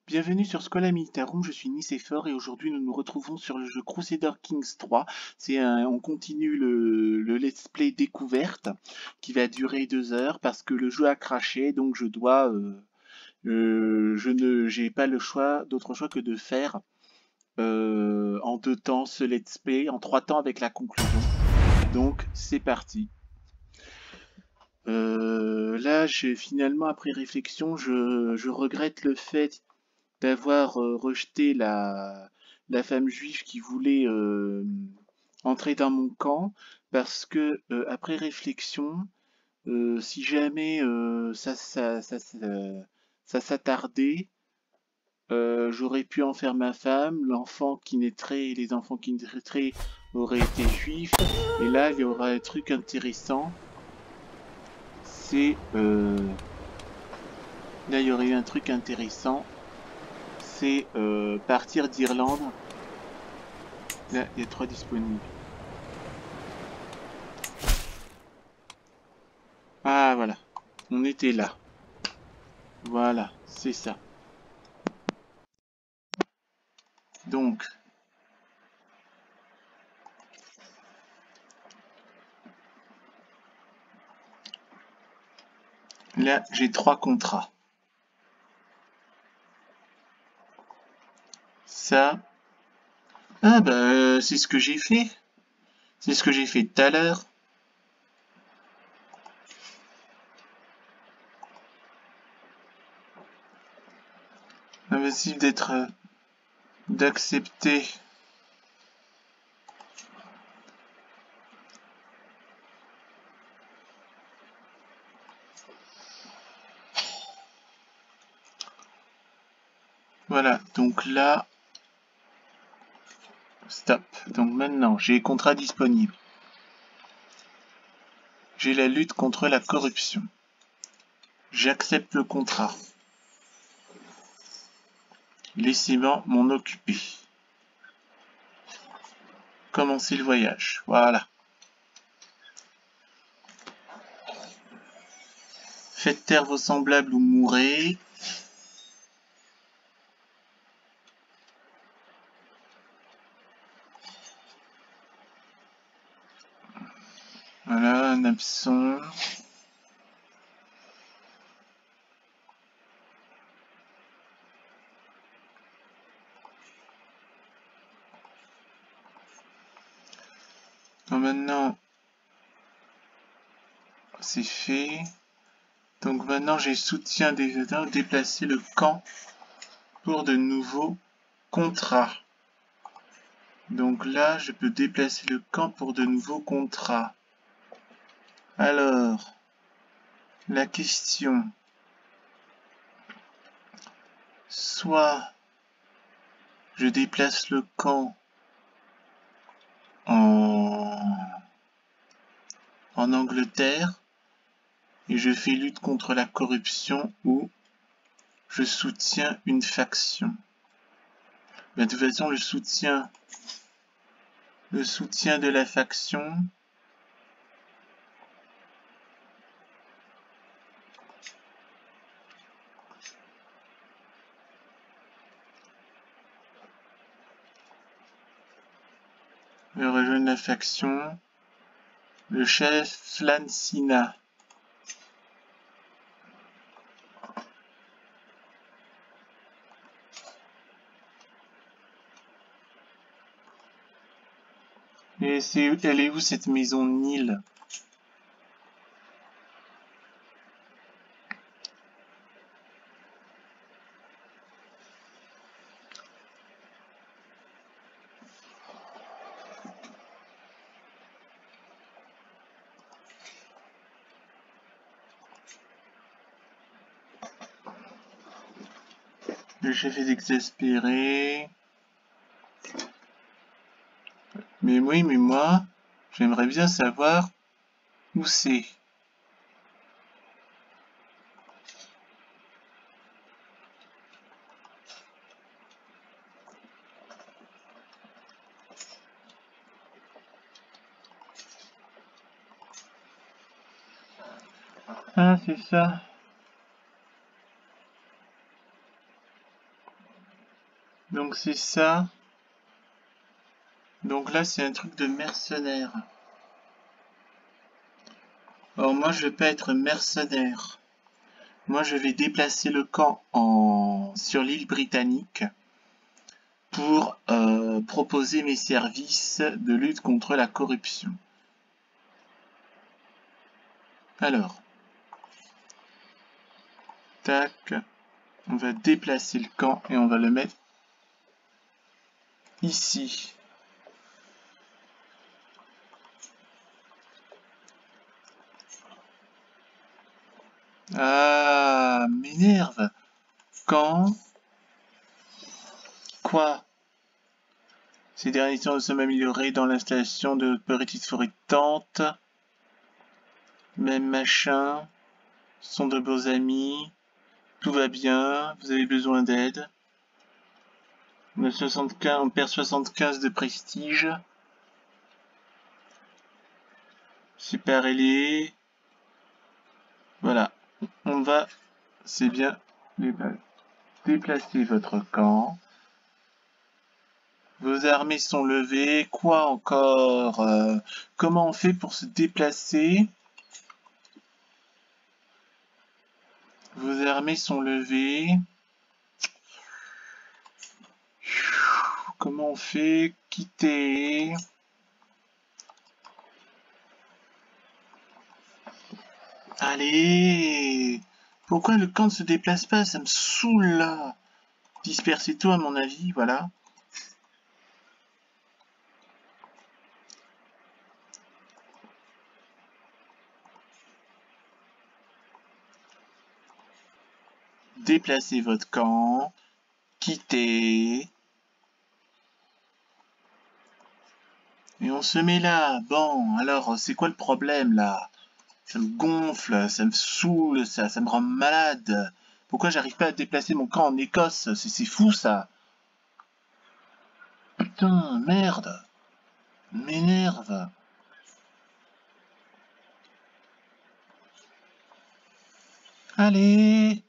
Bienvenue sur Schola Militarum, je suis Nicéphore et aujourd'hui nous nous retrouvons sur le jeu Crusader Kings 3. On continue le let's play découverte qui va durer 2 heures parce que le jeu a craché, donc j'ai pas d'autre choix que de faire en 2 temps ce let's play, en 3 temps avec la conclusion. Donc c'est parti. Là, finalement, après réflexion, je regrette le fait d'avoir rejeté la femme juive qui voulait entrer dans mon camp, parce que après réflexion, si jamais ça s'attardait, j'aurais pu en faire ma femme, les enfants qui naîtraient auraient été juifs, et là il y aura un truc intéressant, c'est là il y aurait eu un truc intéressant, c'est partir d'Irlande. Là, il y a 3 disponibles. Ah, voilà. On était là. Voilà, c'est ça. Donc, là, j'ai 3 contrats. Ça. Ah, bah, c'est ce que j'ai fait. C'est ce que j'ai fait tout à l'heure. Impossible d'accepter. Voilà, donc là, stop. Donc maintenant, j'ai les contrats disponibles. J'ai la lutte contre la corruption. J'accepte le contrat. Laissez-moi m'en occuper. Commencez le voyage. Voilà. Faites taire vos semblables ou mourrez. Voilà, un absent. Donc maintenant, c'est fait. Donc maintenant, j'ai soutien des États, déplacer le camp pour de nouveaux contrats. Donc là, je peux déplacer le camp pour de nouveaux contrats. Alors, la question, soit je déplace le camp en Angleterre et je fais lutte contre la corruption, ou je soutiens une faction. Mais de toute façon, le soutien de la faction, je rejoins la faction. Le chef Flancina. Et elle est où cette maison Nil? Le chef est exaspéré. Mais oui, mais moi, j'aimerais bien savoir où c'est. Ah, c'est ça. Donc c'est ça. Donc là, c'est un truc de mercenaire. Or moi, je vais pas être mercenaire. Moi, je vais déplacer le camp sur l'île britannique pour proposer mes services de lutte contre la corruption. Alors, tac, on va déplacer le camp et on va le mettre ici. Ah, m'énerve. Quand? Quoi? Ces derniers temps, nous sommes améliorés dans l'installation de petites forêts de tentes. Même machin. Ce sont de beaux amis. Tout va bien. Vous avez besoin d'aide. On perd 75 de prestige. Séparez-les. Voilà. On va, c'est bien, déplacer votre camp. Vos armées sont levées. Quoi encore? Comment on fait pour se déplacer? Vos armées sont levées. Comment on fait? Quitter. Allez! Pourquoi le camp ne se déplace pas? Ça me saoule là! Dispersez tout à mon avis, voilà. Déplacez votre camp. Quittez. Et on se met là. Bon, alors c'est quoi le problème là? Ça me gonfle, ça me saoule, ça me rend malade. Pourquoi j'arrive pas à déplacer mon camp en Écosse? C'est fou ça. Putain, merde. M'énerve. Allez.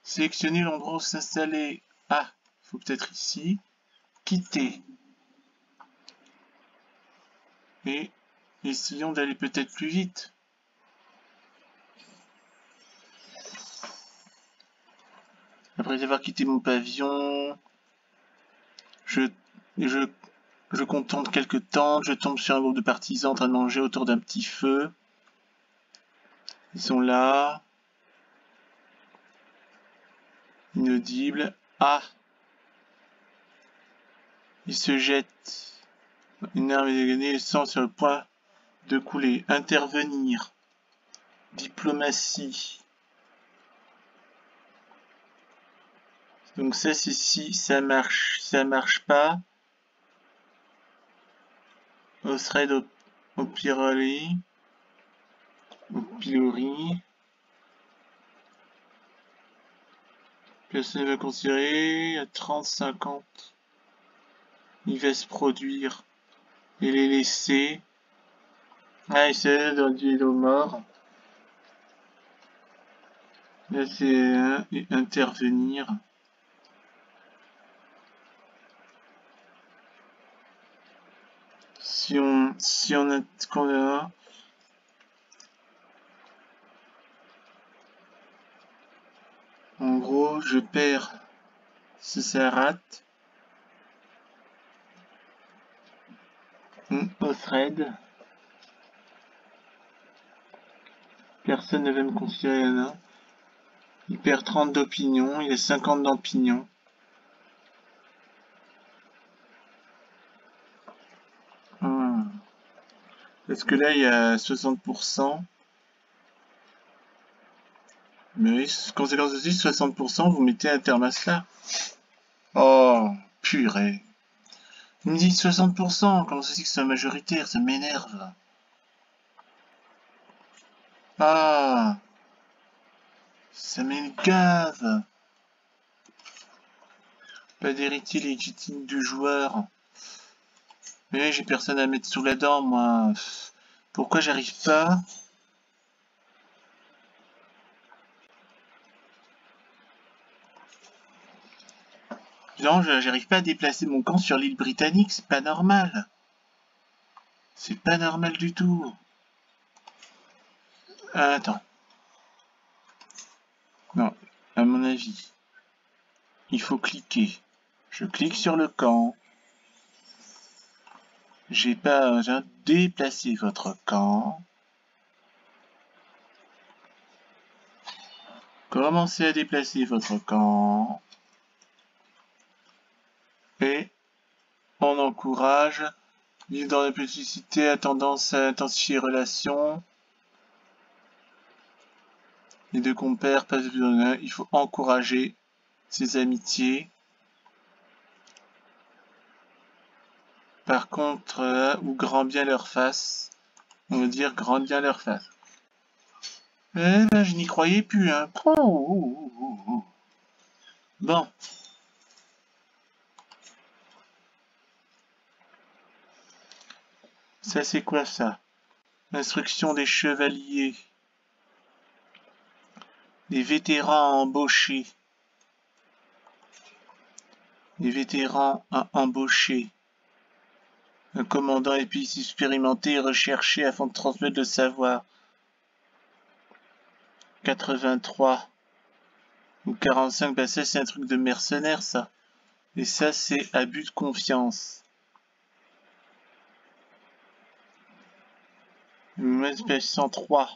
Sélectionnez l'endroit où s'installer. Ah, faut peut-être ici. Quitter. Et essayons d'aller peut-être plus vite. Après avoir quitté mon pavillon, je contemple quelques temps, je tombe sur un groupe de partisans en train de manger autour d'un petit feu. Ils sont là. Inaudible. Ah! Ils se jettent. Une arme est dégainée, le sang sur le point de couler. Intervenir. Diplomatie. Donc ça c'est si ça marche pas. Au thread au pilori. Au pilori. Personne ne va considérer. À 30, 50. Il va se produire. Et les laisser. Ah, il s'est dans du dos mort. Là c'est intervenir. Si on a en gros, je perds si ça rate. Au thread. Personne ne veut me considérer là. Il perd 30 d'opinion, il a 50 d'opinion. Parce que là, il y a 60%. Mais oui, conséquence de 60%, vous mettez un terme à cela. Oh, purée. Il me dit 60%, comment ça se dit que c'est majoritaire, ça m'énerve. Ah, ça m'énerve. Pas d'héritier légitime du joueur. Mais j'ai personne à mettre sous la dent, moi. Pourquoi j'arrive pas? Non, j'arrive pas à déplacer mon camp sur l'île britannique, c'est pas normal. C'est pas normal du tout. Ah, attends. Non, à mon avis, il faut cliquer. Je clique sur le camp. J'ai déplacé votre camp. Commencez à déplacer votre camp. Et on encourage. Vivre dans la petite cité a tendance à intensifier les relations. Les deux compères passent de l'honneur. Il faut encourager ces amitiés. Par contre, ou grand bien leur face. On veut dire grand bien leur face. Eh ben, je n'y croyais plus, hein. Bon. Ça, c'est quoi, ça? Instruction des chevaliers. Des vétérans embauchés. Des vétérans à embaucher. Un commandant épice expérimenté et recherché afin de transmettre le savoir. 83 ou 45, bah ça c'est un truc de mercenaire ça. Et ça c'est abus de confiance. Page 103.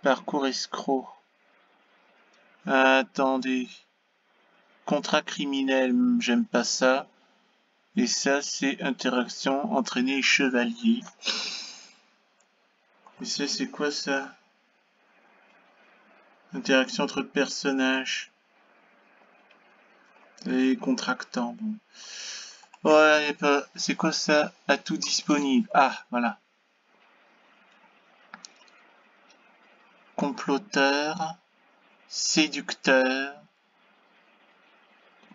Parcours escroc. Attendez. Contrat criminel, j'aime pas ça. Et ça c'est interaction, entraîner chevalier. Et ça c'est quoi ça? Interaction entre personnages. Et contractants. Bon. Ouais, c'est quoi ça? Atout disponible. Ah, voilà. Comploteur. Séducteur.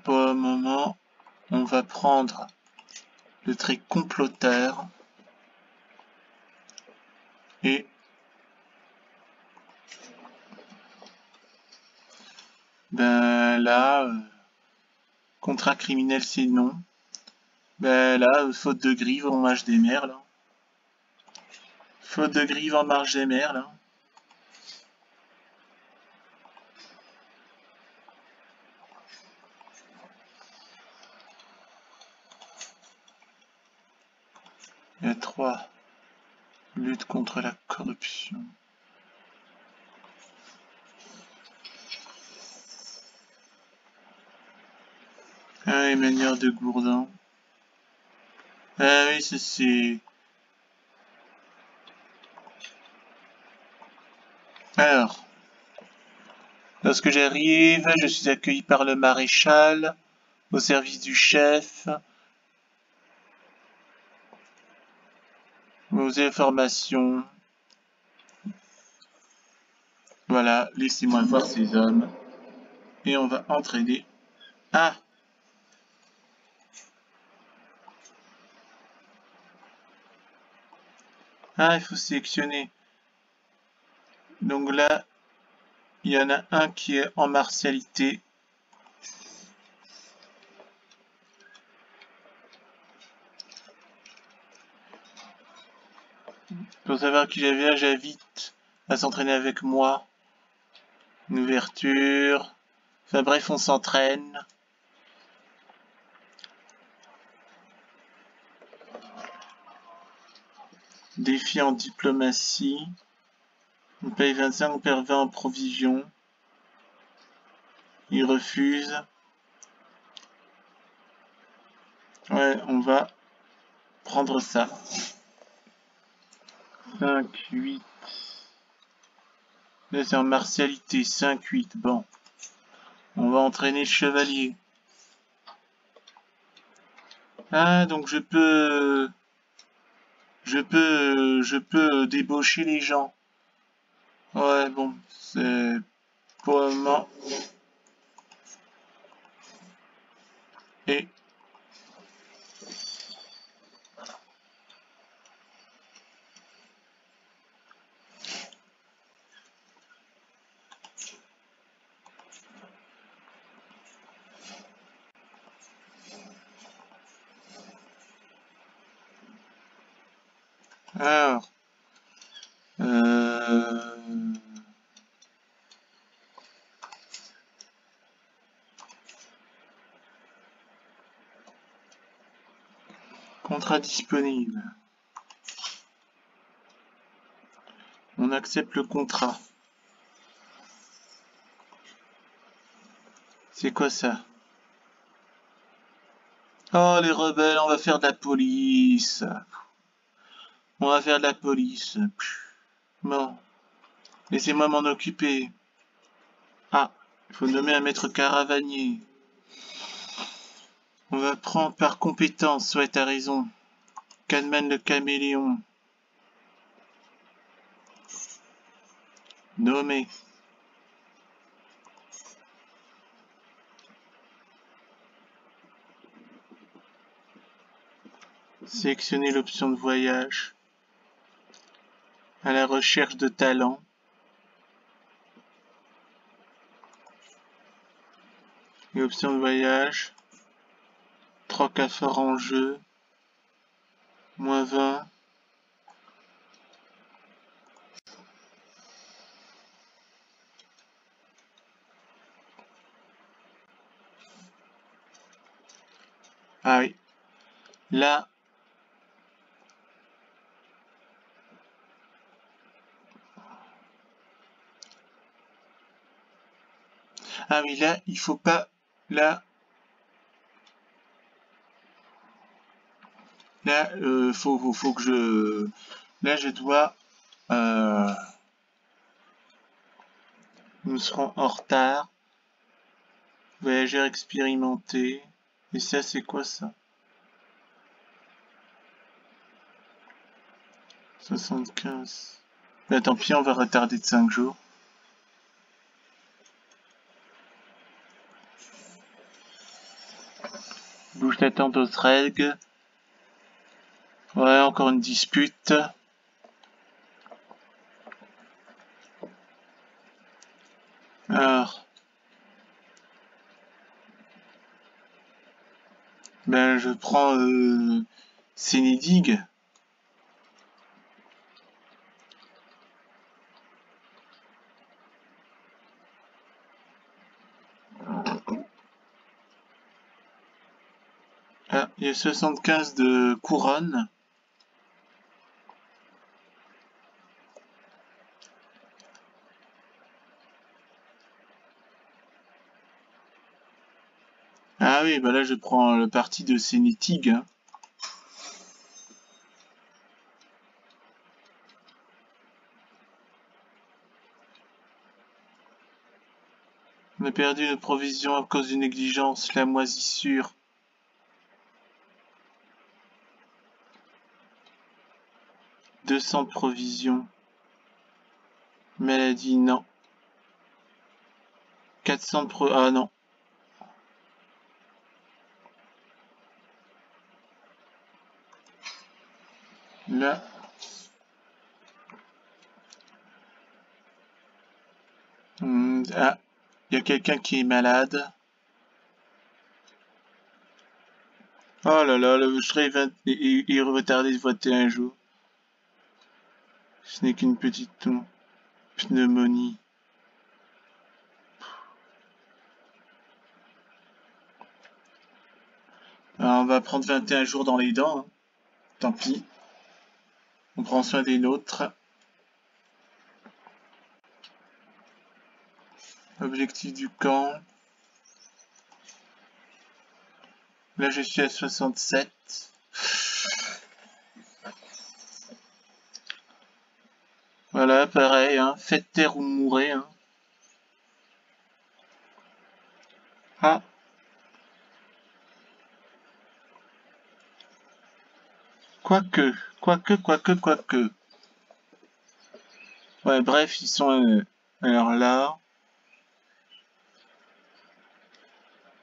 Pour le moment, on va prendre le trait comploteur. Et ben là, contrat criminel c'est non. Ben là, faute de grive en marge des mers là. Faute de grive en marge des mers là. Il y a 3. Lutte contre la corruption. Ah, les manières de Gourdin. Ah oui, ça c'est... Alors, lorsque j'arrive, je suis accueilli par le maréchal, au service du chef. Vos informations. Voilà, laissez-moi voir ces hommes. Et on va entraîner. Ah! Ah, il faut sélectionner. Donc là, il y en a un qui est en martialité. Pour savoir qui j'avais, j'invite à s'entraîner avec moi. Une ouverture. Enfin bref, on s'entraîne. Défi en diplomatie. On paye 25, on perd 20 en provision. Il refuse. Ouais, on va prendre ça. 5, 8. Là, c'est en martialité. 5, 8. Bon. On va entraîner le chevalier. Ah, donc je peux débaucher les gens. Ouais, bon, c'est pour le moment. Et Alors, contrat disponible. On accepte le contrat. C'est quoi ça? Oh, les rebelles, on va faire de la police. On va faire de la police. Bon, laissez-moi m'en occuper. Ah, il faut nommer un maître caravanier. On va prendre par compétence, ouais, t'as raison. Cadman le caméléon. Nommé. Sélectionnez l'option de voyage. À la recherche de talent. Et option de voyage. 3 cafards en jeu. Moins 20. Ah oui. Là. Ah oui, là, il faut pas... Là, faut que je... Là, je dois... Nous serons en retard. Voyageur expérimenté. Et ça, c'est quoi ça? 75. Mais tant pis, on va retarder de 5 jours. Bouge la tente aux règles. Ouais, encore une dispute. Alors. Ben, je prends Sénédig. Ah, il y a 75 de couronne. Ah oui, bah là je prends le parti de Sénétig. Hein. On a perdu notre provision à cause d'une négligence, la moisissure. « 200 de provisions. Maladie, non. 400 de ah non. Là. Ah, il y a quelqu'un qui est malade. Oh là là, le Shreve est retardé de 21 jours. Ce n'est qu'une petite pneumonie. Alors, on va prendre 21 jours dans les dents. Hein. Tant pis. On prend soin des nôtres. Objectif du camp. Là, je suis à 67. Voilà, pareil, hein. Faites taire ou mourrez. Hein. Ah. Quoique. Ouais, bref, ils sont... alors là...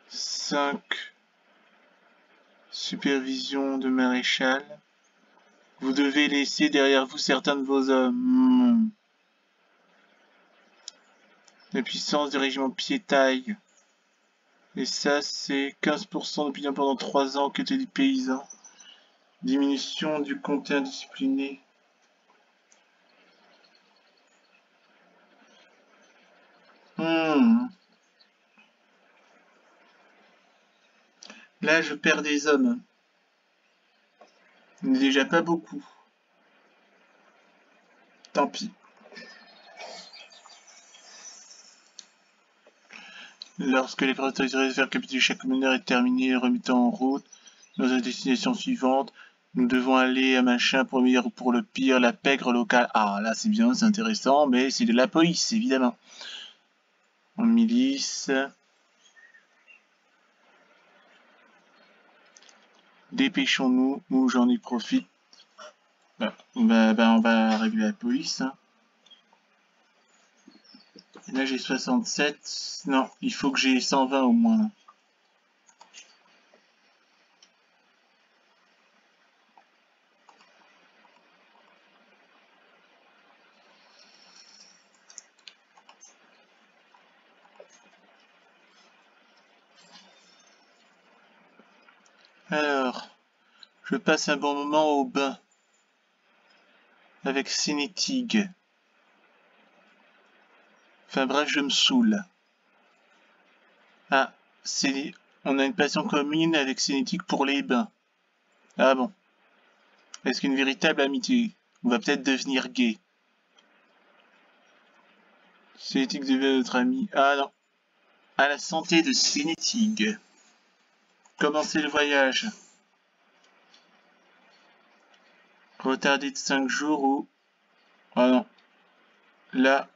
5... Supervision de maréchal. Vous devez laisser derrière vous certains de vos hommes. La puissance du régiment piétaille. Et ça, c'est 15% d'opinion pendant 3 ans que t'es des paysans. Diminution du comté indiscipliné. Là, je perds des hommes. Déjà pas beaucoup. Tant pis. Lorsque les préparatoires de faire capituler chaque meneur est terminé, remettant en route dans la destination suivante, nous devons aller à machin pour le meilleur ou pour le pire, la pègre locale. Ah, là, c'est bien, c'est intéressant, mais c'est de la police, évidemment. En milice. Dépêchons-nous, ou j'en ai profite. On va régler la police. Hein. Là, j'ai 67. Non, il faut que j'ai 120 au moins. Alors, je passe un bon moment au bain avec Cinétig. Enfin bref, je me saoule. Ah, on a une passion commune avec Cinétique pour les bains. Ah bon. Est-ce qu'une véritable amitié? On va peut-être devenir gay. Cinétique devient notre ami. Ah non. À la santé de Cinétique. Commencez le voyage. Retardé de 5 jours ou... Ah non. Là...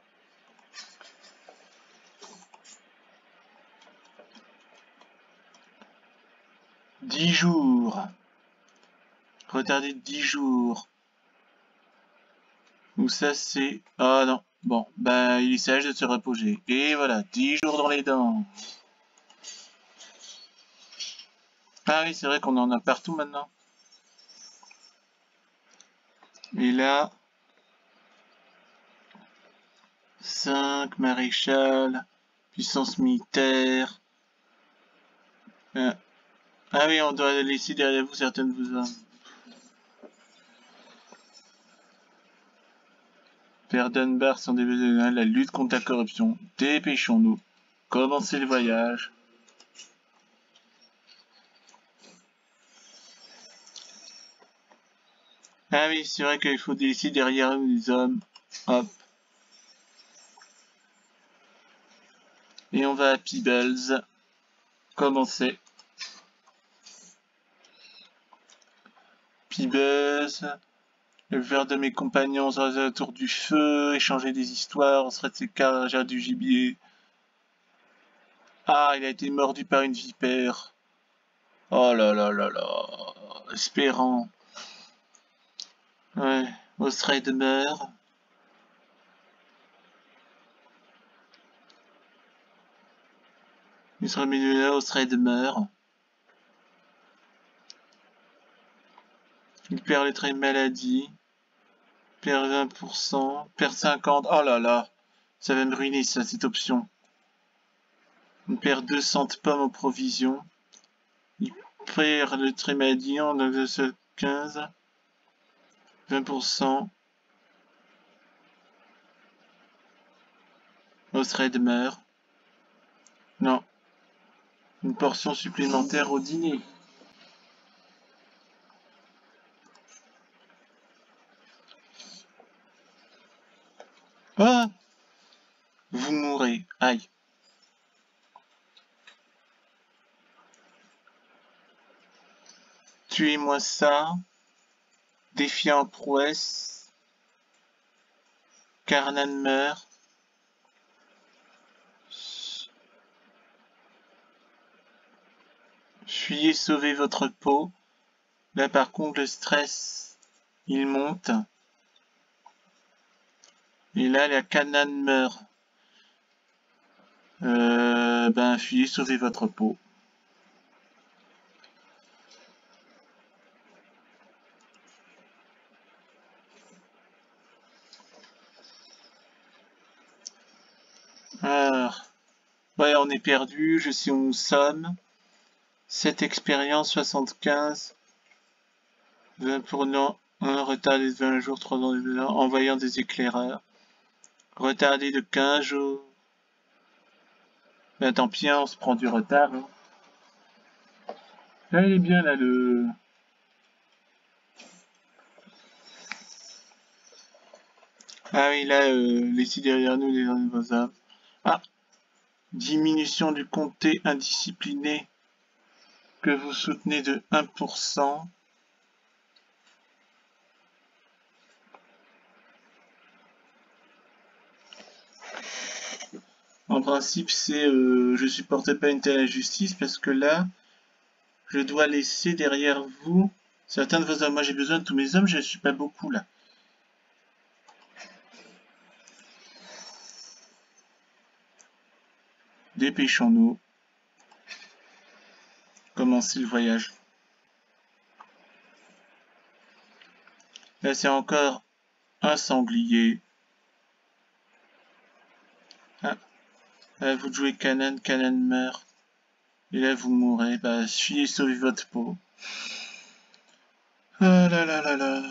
« 10 jours. Retardé de 10 jours. Ou ça c'est... Ah non. Bon, bah il est sage de se reposer. Et voilà, 10 jours dans les dents. Ah oui, c'est vrai qu'on en a partout maintenant. Et là... 5, maréchal, puissance militaire. Ah oui, on doit laisser derrière vous certaines de vos armes. Père Dunbar sans développer la lutte contre la corruption. Dépêchons-nous. Commencez le voyage. Ah oui, c'est vrai qu'il faut laisser derrière nous les hommes. Hop. Et on va à Peebles. Commencer. Peebles. Le verre de mes compagnons autour du feu. Échanger des histoires. On serait de ces carrières du gibier. Ah, il a été mordu par une vipère. Oh là là là là. Espérant. Ouais. Osray demeure. Il sera millionnaire, Osray demeure. Il perd les traits de maladie. Perd 20%. Perd 50%. Oh là là. Ça va me ruiner ça, cette option. Il perd 200 pommes aux provisions. Il perd le trait maladie en 15. 20%. Osray demeure. Non. Une portion supplémentaire au dîner. Ah! Vous mourrez. Aïe. Tuez-moi ça. Défiant prouesse. Carnan meurt. Fuyez sauver votre peau. Là par contre le stress il monte. Et là la canane meurt. Fuyez sauver votre peau. Alors, ouais on est perdu, je sais où nous sommes. Cette expérience 75. 20 pour non, 1 retardé de 20 jours, 3 ans de envoyant des éclaireurs. Retardé de 15 jours. Ben tant pis, on se prend du retard. Hein. Là, il est bien, là, le... Ah oui, là, laissez derrière nous les invaseurs. Ah, diminution du comté indiscipliné que vous soutenez de 1%. En principe, c'est je supporte pas une telle injustice parce que là, je dois laisser derrière vous certains de vos hommes. Moi, j'ai besoin de tous mes hommes, je ne suis pas beaucoup là. Dépêchons-nous. Commencer le voyage. Là, c'est encore un sanglier. Ah, là, vous jouez Canaan, Canaan meurt. Et là, vous mourrez. Bah, fuyez, sauvez votre peau. Ah là là là là.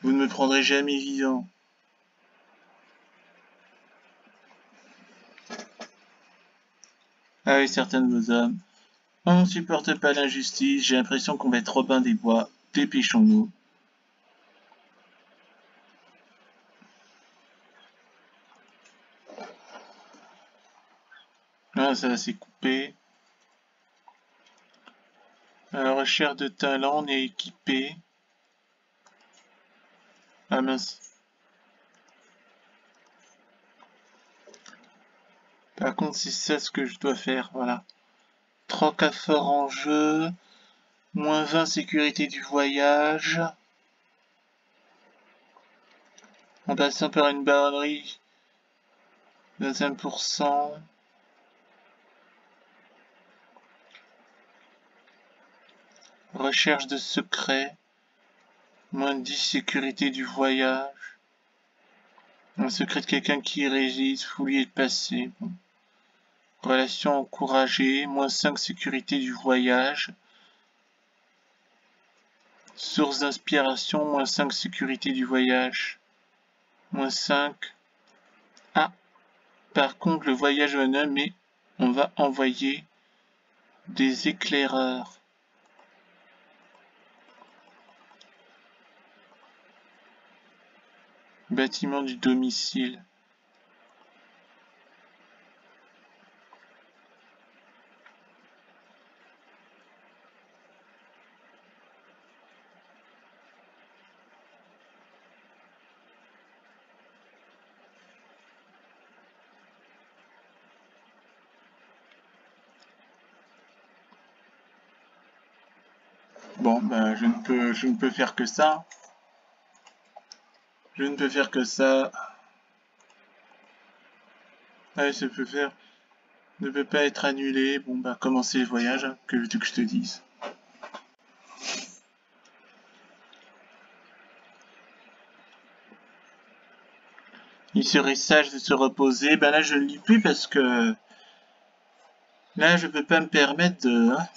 Vous ne me prendrez jamais vivant. Ah oui, certains de vos hommes. On ne supporte pas l'injustice, j'ai l'impression qu'on va être Robin des Bois. Dépêchons-nous. Ah, ça c'est coupé. Recherche de talent, on est équipé. Ah mince. Par contre, c'est ça ce que je dois faire, voilà. Troc à fort en jeu. Moins 20 sécurité du voyage. En passant par une baronnerie. 25%. Recherche de secrets. Moins 10 sécurité du voyage. Un secret de quelqu'un qui réside, fouiller le passé. Bon. Relation encouragée, moins 5 sécurité du voyage. Source d'inspiration, moins 5 sécurité du voyage. Moins 5. Ah, par contre, le voyage en homme, mais on va envoyer des éclaireurs. Bâtiment du domicile. Bon, ben, je ne peux faire que ça. Je ne peux faire que ça. Ouais, ça peut faire. Ne peut pas être annulé. Bon, bah, commencer le voyage, hein, que veux-tu que je te dise? Il serait sage de se reposer. Ben là, je ne lis plus parce que là, je peux pas me permettre de. Hein.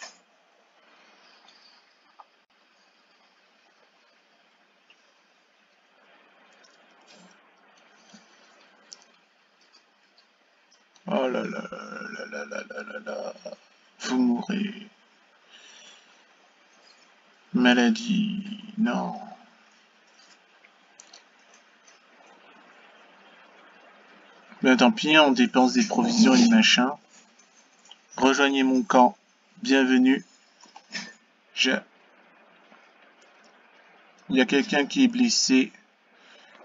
Oh là là là là là là là là. Vous mourrez. Maladie. Non. Ben tant pis, on dépense des provisions et des machins. Rejoignez mon camp. Bienvenue. Il y a quelqu'un qui est blessé.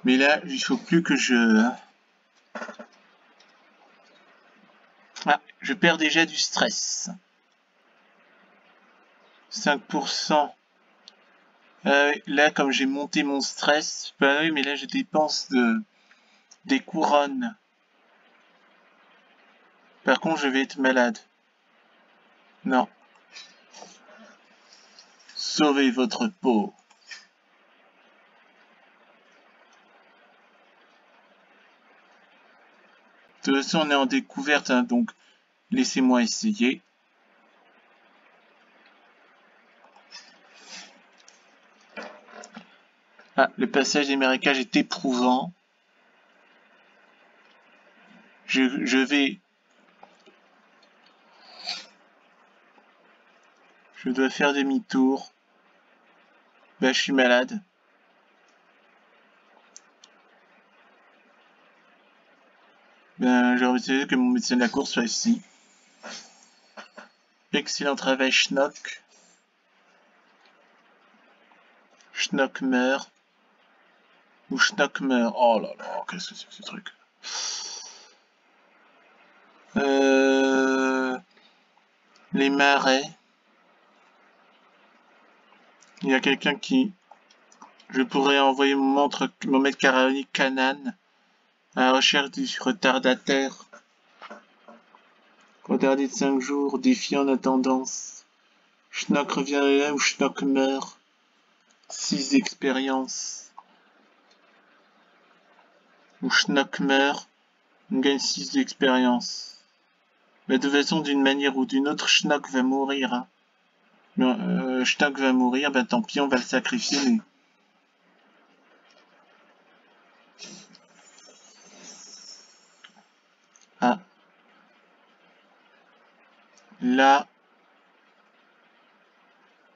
Mais là, il faut plus que je. Hein. Ah, je perds déjà du stress. 5%. Là, comme j'ai monté mon stress, bah oui, mais là, je dépense des couronnes. Par contre, je vais être malade. Non. Sauvez votre peau. De toute façon, on est en découverte, hein, donc laissez-moi essayer. Ah, le passage des marécages est éprouvant. Je vais... Je dois faire demi-tour. Ben, je suis malade. Ben, j'ai envie de dire que mon médecin de la course soit ici. Excellent travail, Schnock. Schnock meurt. Ou Schnock meurt. Oh là là, qu'est-ce que c'est que ce truc? Les marais. Il y a quelqu'un qui... Je pourrais envoyer mon maître caronique Kanan à la recherche du retardataire. Retardé de 5 jours, défiant la tendance. Schnock revient là où Schnock meurt. 6 expériences. Où Schnock meurt, on gagne 6 expériences. Mais de toute façon, d'une manière ou d'une autre, Schnock va mourir. Hein. Schnock va mourir, ben tant pis, on va le sacrifier. Mais... Ah. Là,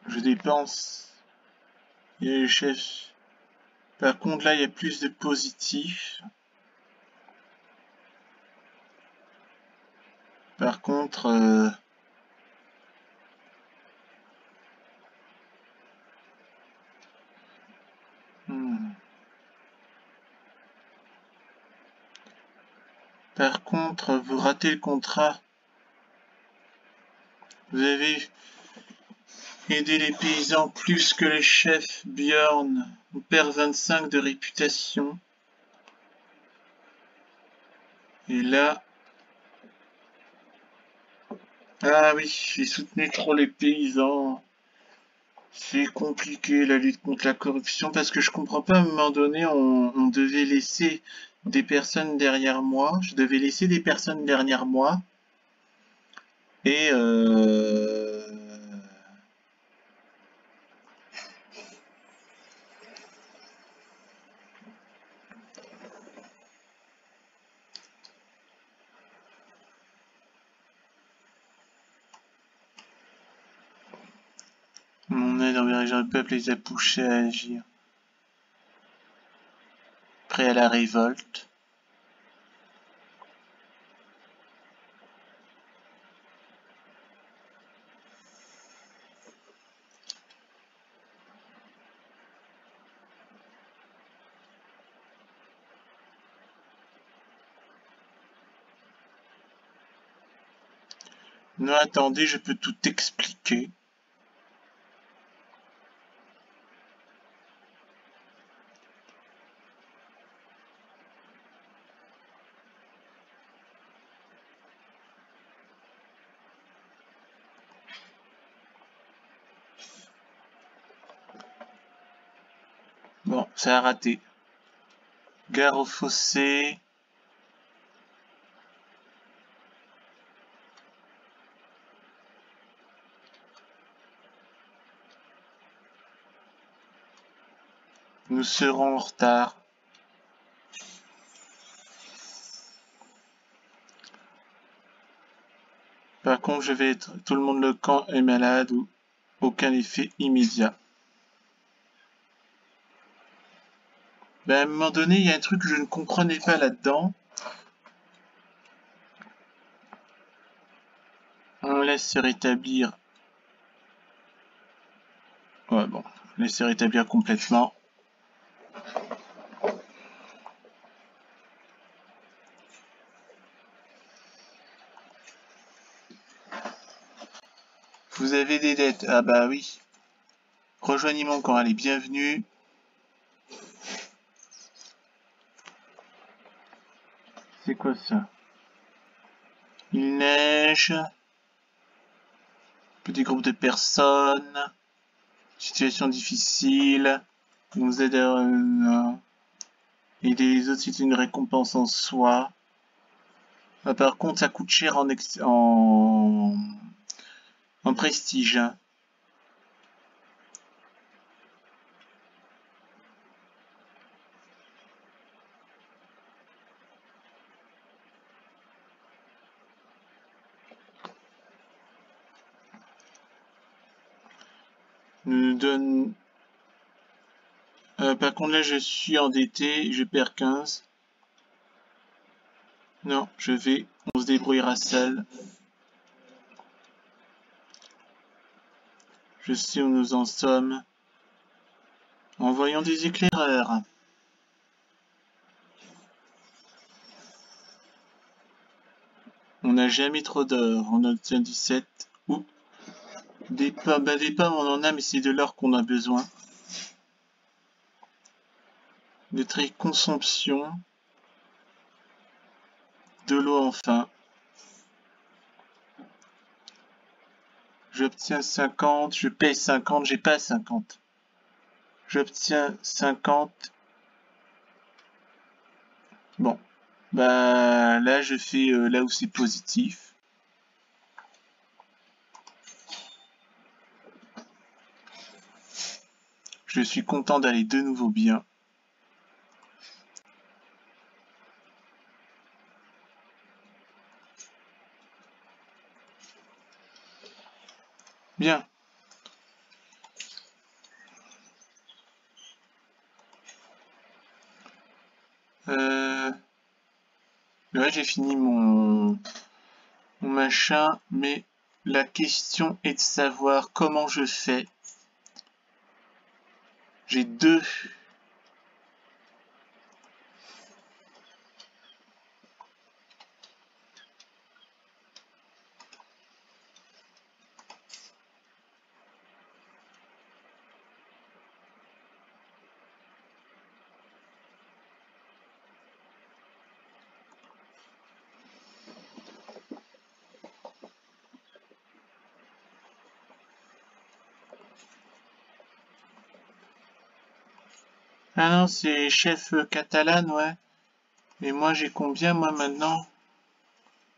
je dépense. Il y a les chefs. Par contre, là, il y a plus de positifs. Par contre... Par contre, vous ratez le contrat. Vous avez aidé les paysans plus que les chefs. Björn, on perd 25 de réputation. Et là... Ah oui, j'ai soutenu trop les paysans. C'est compliqué la lutte contre la corruption parce que je comprends pas, à un moment donné, on devait laisser des personnes derrière moi. Je devais laisser des personnes derrière moi. Et mon aide envers les gens du peuple les a poussés à agir. Prêt à la révolte. Non, attendez, je peux tout expliquer. Bon, ça a raté. Gare au fossé. Nous serons en retard. Par contre, je vais être... Tout le monde le camp est malade ou aucun effet immédiat. Ben, à un moment donné, il y a un truc que je ne comprenais pas là-dedans. On laisse se rétablir. Ouais, bon. Laisse se rétablir complètement. Vous avez des dettes. Ah bah oui. Rejoignez mon camp. Allez, bienvenue. C'est quoi ça? Il neige. Petit groupe de personnes. Situation difficile. On vous aide à... aider les autres, c'est une récompense en soi. Ah, par contre, ça coûte cher en prestige. nous donne... par contre là je suis endetté, je perds 15. Non, on se débrouillera seul. Je sais où nous en sommes. Envoyons des éclaireurs. On n'a jamais trop d'or. On obtient 17. Ouh. Des pommes. Bah, des pommes, on en a, mais c'est de l'or qu'on a besoin. De très consomption. De l'eau, enfin. J'obtiens 50. Je paye 50. J'ai pas 50. J'obtiens 50. Bon. Bah, là, je fais là où c'est positif. Je suis content d'aller de nouveau bien. Bien. Là, j'ai fini mon machin, mais la question est de savoir comment je fais. J'ai deux. Ah non, c'est chef catalane, ouais. Et moi, j'ai combien, moi, maintenant?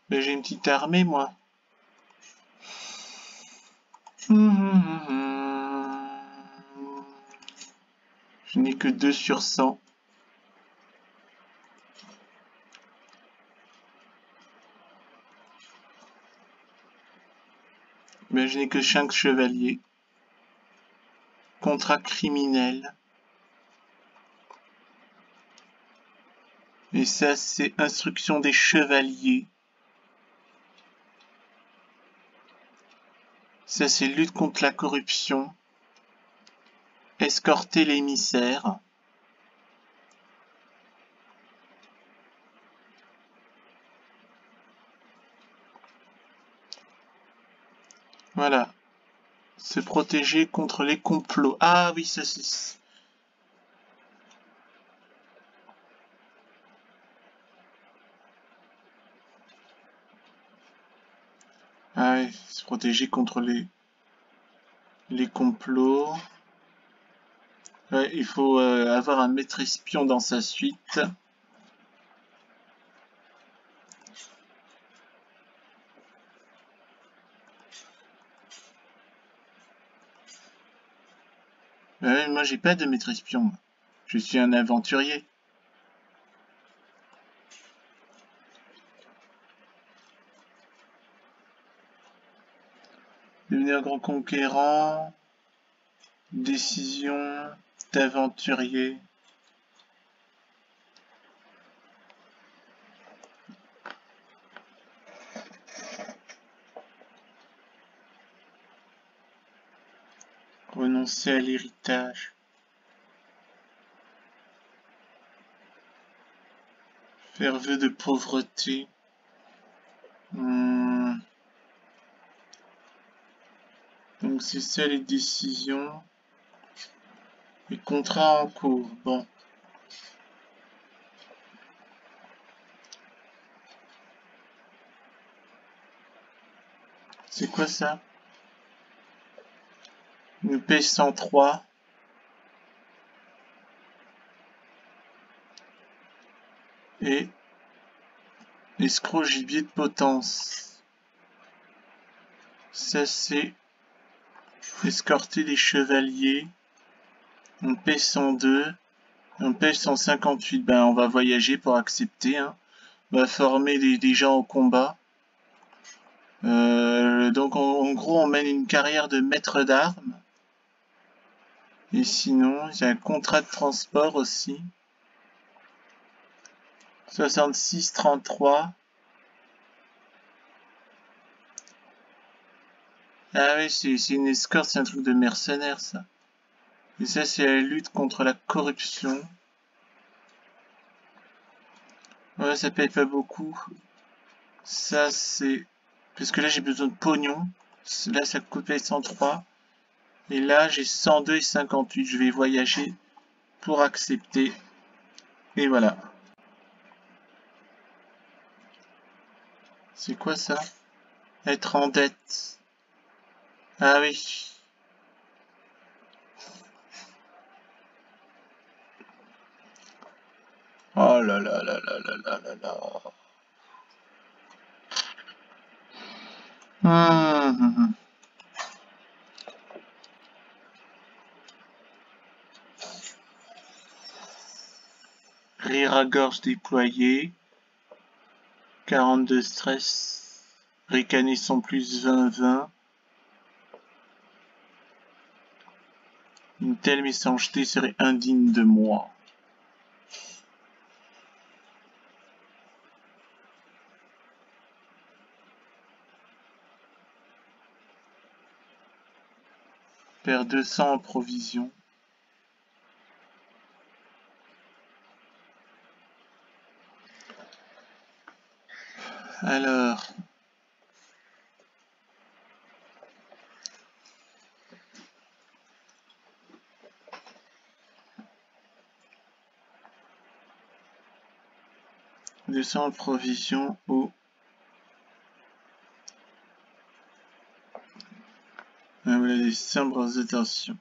Ben, j'ai une petite armée, moi. Je n'ai que 2 sur 100. Ben, je n'ai que 5 chevaliers. Contrat criminel. Et ça, c'est instruction des chevaliers. Ça, c'est lutte contre la corruption. Escorter l'émissaire. Voilà. Se protéger contre les complots. Ah oui, ça c'est... Ah oui, se protéger contre les complots. Ouais, il faut avoir un maître espion dans sa suite. Ouais, moi j'ai pas de maître espion. Je suis un aventurier. Devenir grand conquérant. Décision d'aventurier. Renoncer à l'héritage. Faire vœu de pauvreté. Donc c'est ça les décisions. Les contrats en cours. Bon. C'est quoi ça? Nous paye 103. Et escroc gibier de potence. Ça c'est escorter les chevaliers. On paye 102. On paye 158. Ben on va voyager pour accepter. Hein. On va former des gens au combat. Donc en gros on mène une carrière de maître d'armes. Et sinon, il y a un contrat de transport aussi. 66-33. Ah oui, c'est une escorte, c'est un truc de mercenaire, ça. Et ça, c'est la lutte contre la corruption. Ouais, ça paye pas beaucoup. Ça, c'est... Parce que là, j'ai besoin de pognon. Là, ça coûte 103. Et là, j'ai 102 et 58. Je vais voyager pour accepter. Et voilà. C'est quoi ça? Être en dette. Ah oui. Oh là là là là là là là là. Hum. Rire à gorge déployée. 42 stress. Ricaner son plus 20-20. Une telle méchanceté serait indigne de moi. Perd 200 en provision. Alors... 200 en provision ou... Ah, voilà des sombres attentions.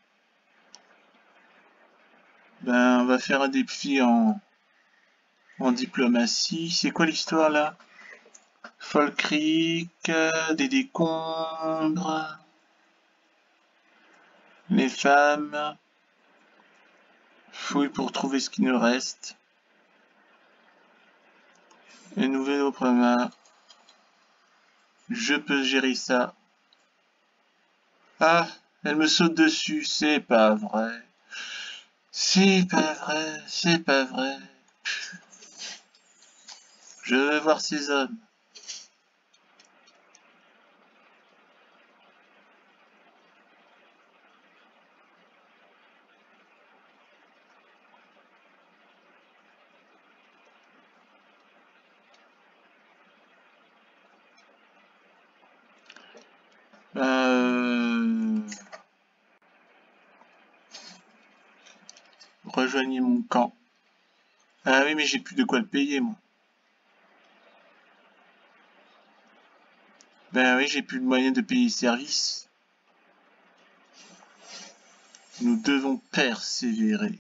Ben, on va faire un défi en diplomatie. C'est quoi l'histoire là? Folkric, des décombres, les femmes, fouille pour trouver ce qui nous reste. Un nouvel opéra. Je peux gérer ça. Ah, elle me saute dessus, c'est pas vrai. C'est pas vrai, c'est pas vrai. Je veux voir ces hommes. Rejoignez mon camp. Ah oui, mais j'ai plus de quoi le payer, moi. Ben oui, j'ai plus de moyens de payer service. Nous devons persévérer.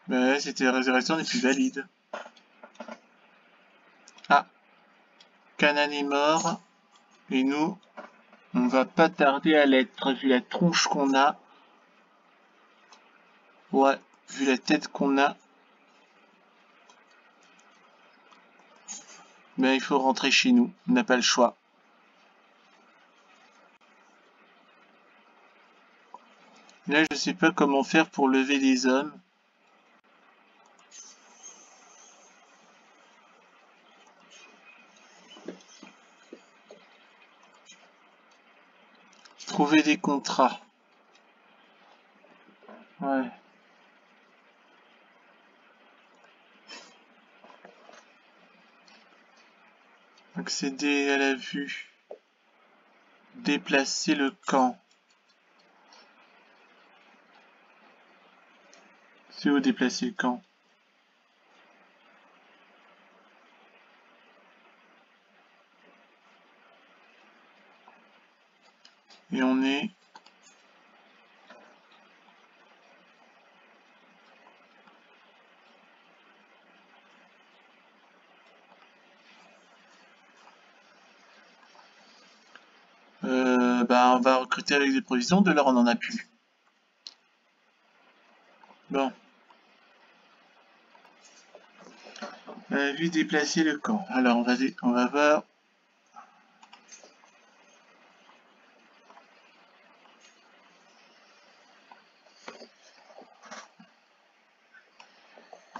Ben c'était la résurrection n'est plus valide. Ah, Canaan est mort. Et nous, on va pas tarder à l'être, vu la tronche qu'on a. Ouais, vu la tête qu'on a. Ben il faut rentrer chez nous, on n'a pas le choix. Là, je sais pas comment faire pour lever des hommes. Trouver des contrats. Ouais. Accéder à la vue. Déplacer le camp. C'est où déplacer le camp? Et on est... on va recruter avec des provisions, de l'or on en a plus. Bon. Vu déplacer le camp. Alors on va voir.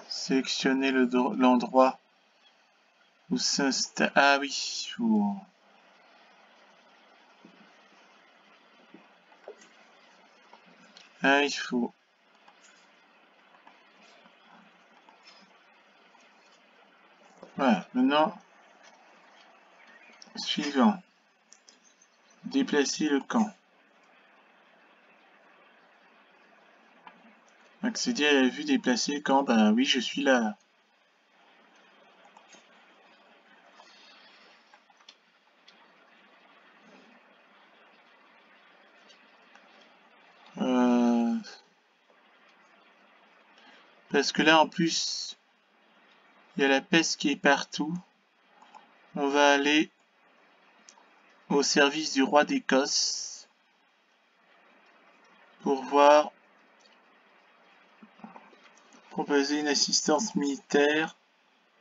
Sélectionner l'endroit où s'installe. Ah oui. Ah, il faut. Voilà, maintenant, suivant. Déplacer le camp. Accéder à la vue, déplacer le camp. Bah oui, je suis là. Parce que là, en plus, il y a la peste qui est partout. On va aller au service du roi d'Écosse pour voir, proposer une assistance militaire,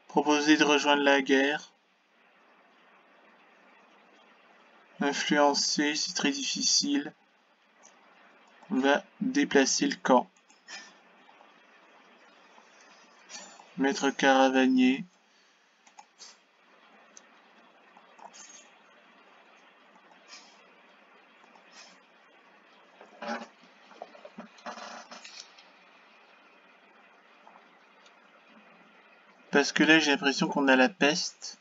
proposer de rejoindre la guerre, influencer, c'est très difficile. On va déplacer le camp. Maître Caravanier. Parce que là, j'ai l'impression qu'on a la peste.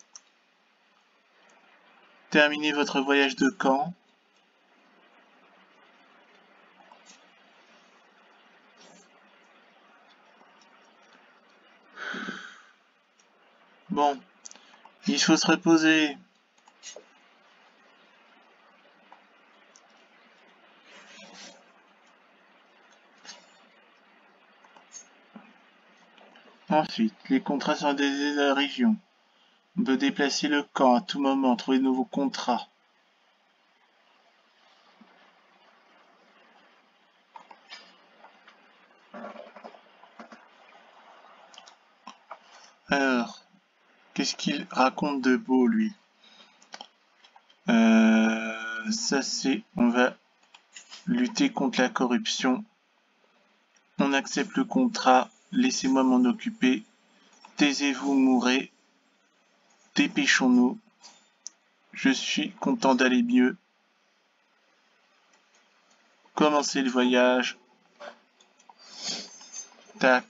Terminez votre voyage de camp. Bon, il faut se reposer. Ensuite, les contrats sont dédiés à la région. On peut déplacer le camp à tout moment, trouver de nouveaux contrats. Alors, qu'est-ce qu'il raconte de beau, lui? Ça c'est, on va lutter contre la corruption. On accepte le contrat, laissez-moi m'en occuper. Taisez-vous, mourrez. Dépêchons-nous. Je suis content d'aller mieux. Commencez le voyage. Tac.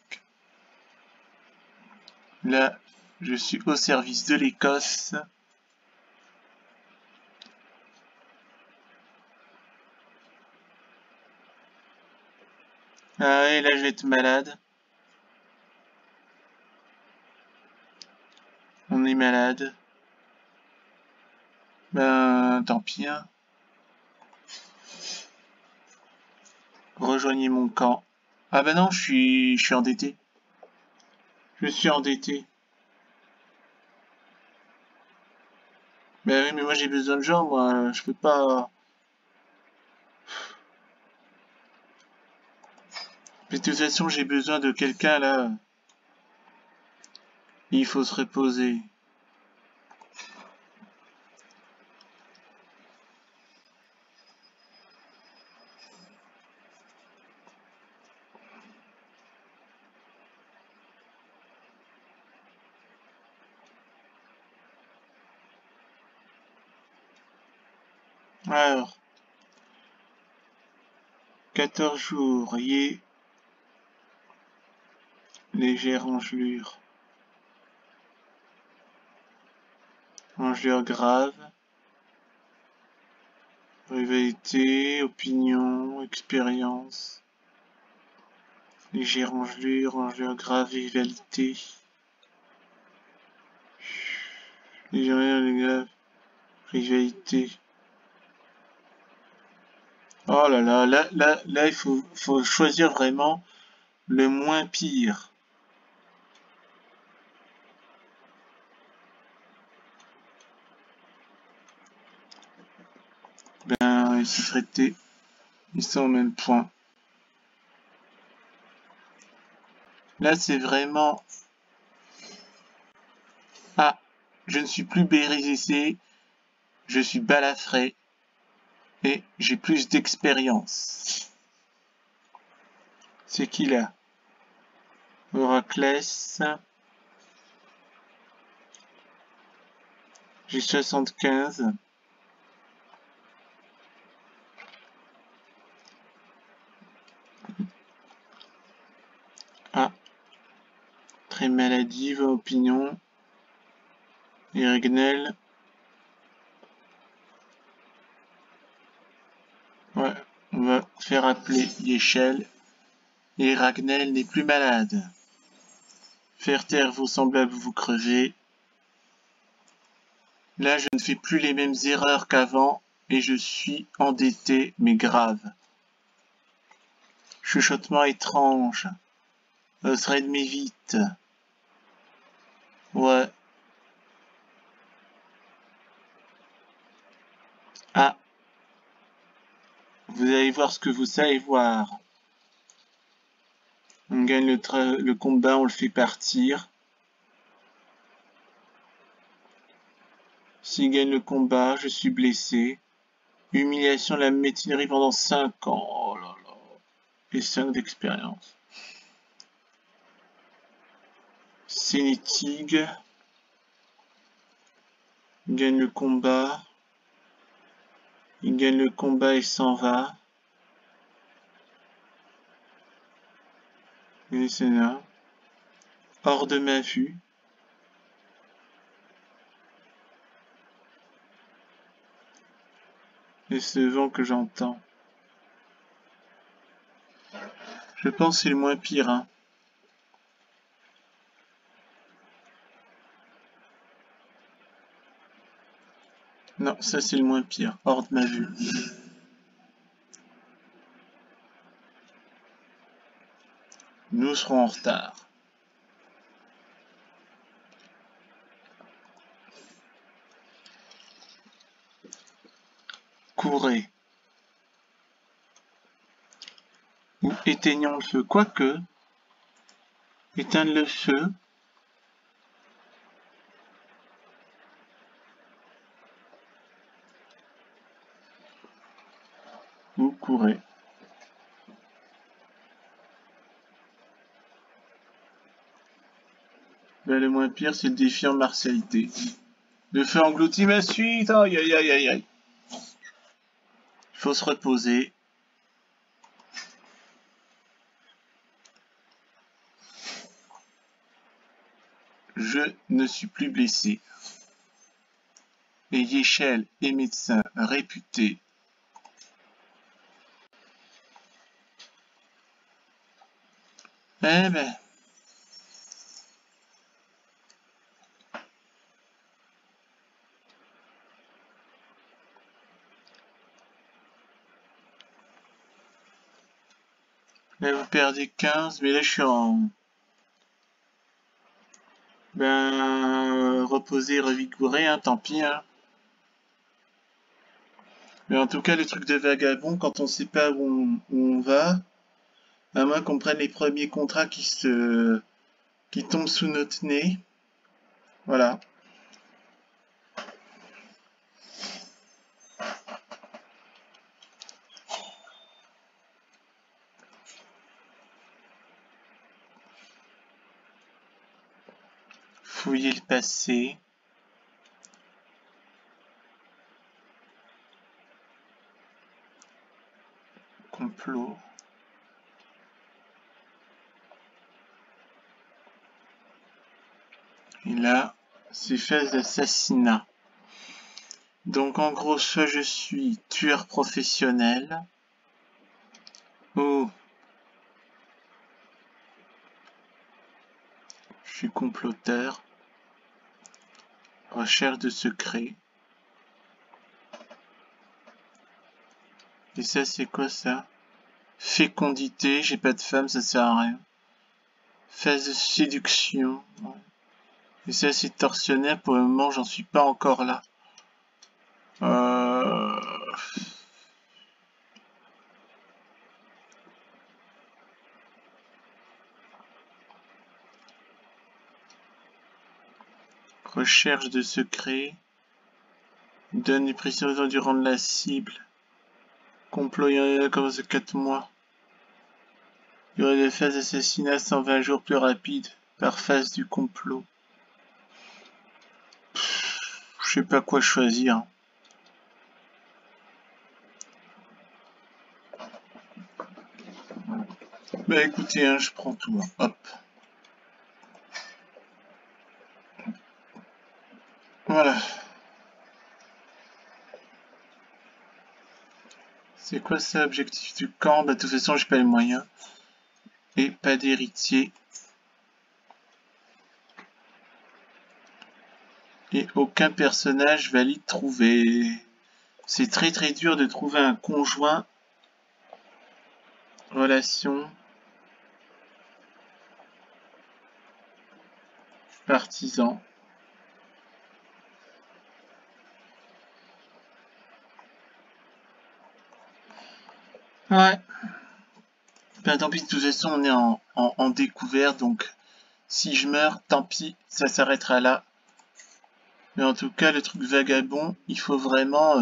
Là, je suis au service de l'Écosse. Ah, et là, je vais être malade. On est malade. Ben, tant pis. Hein. Rejoignez mon camp. Ah ben non, je suis endetté. Je suis endetté. Ben oui, mais moi j'ai besoin de gens, moi. Je peux pas... Mais de toute façon, j'ai besoin de quelqu'un, là. Il faut se reposer. Alors, 14 jours, légère engelure. Engelure grave. Rivalité, opinion, expérience. Légère engelure, engelure grave, rivalité. Légère grave, rivalité. Oh là là, là, il faut choisir vraiment le moins pire. Ben, ici traité, ils sont au même point. Là, c'est vraiment je ne suis plus Bérézé, je suis balafré et j'ai plus d'expérience. C'est qui là? Héraclès. J'ai 75. Ah. Très maladive, opinion. Irignel. Ouais, on va faire appeler Yéchel. Et Ragnel n'est plus malade. Faire taire vos semblables, vous crevez. Là, je ne fais plus les mêmes erreurs qu'avant et je suis endetté, mais grave. Chuchotement étrange. Oserait de mes vite. Ouais. Ah. Vous allez voir ce que vous savez voir. On gagne le combat, on le fait partir. S'il gagne le combat, je suis blessé. Humiliation de la métinerie pendant 5 ans. Oh là là. Et 5 d'expérience. Sénétig. Il gagne le combat. Il gagne le combat et s'en va. Et c'est là. Hors de ma vue. Et ce vent que j'entends. Je pense que c'est le moins pire, hein. Non, ça c'est le moins pire. Hors de ma vue. Nous serons en retard. Courez. Ou éteignons le feu. Quoique, éteindre le feu. Ou courez. Ben, le moins pire, c'est le défi en martialité. Le feu engloutit ma suite. Aïe aïe aïe aïe aïe. Il faut se reposer. Je ne suis plus blessé. Et Yéchel est médecin réputé. Eh ben. Là, vous perdez 15, mais là, je suis en... Ben, reposer, revigorer, hein, tant pis, hein. Mais en tout cas, le truc de vagabond, quand on sait pas où on va, à moins qu'on prenne les premiers contrats qui tombent sous notre nez, voilà. Fouiller le passé. Complot. Et là, c'est phase d'assassinat. Donc en gros, soit je suis tueur professionnel, ou je suis comploteur, recherche de secrets. Et ça, c'est quoi ça? Fécondité, j'ai pas de femme, ça sert à rien. Phase de séduction. Et ça, c'est tortionnaire, pour le moment, j'en suis pas encore là. Recherche de secrets. Donne les précisions du rang de la cible. Complot commence 4 mois. Il y aurait des phases d'assassinat 120 jours plus rapides par phase du complot. Je sais pas quoi choisir. Bah écoutez, hein, je prends tout. Hein. Hop. Voilà. C'est quoi ça, objectif du camp? Bah de toute façon, j'ai pas les moyens. Et pas d'héritier. Et aucun personnage valide trouvé. C'est très très dur de trouver un conjoint. Relation. Partisan. Ouais. Ben tant pis, de toute façon on est en découverte, donc si je meurs, tant pis, ça s'arrêtera là. Mais en tout cas, le truc vagabond, il faut vraiment...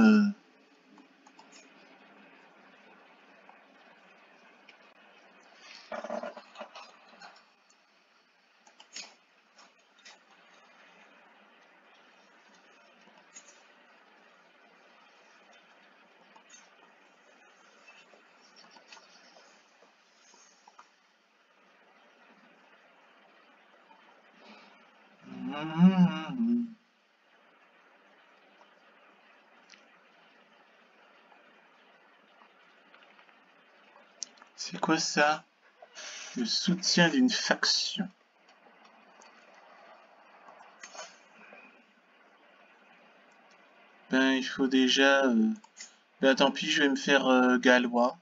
C'est quoi ça? Le soutien d'une faction. Ben il faut déjà... Ben tant pis, je vais me faire gallois.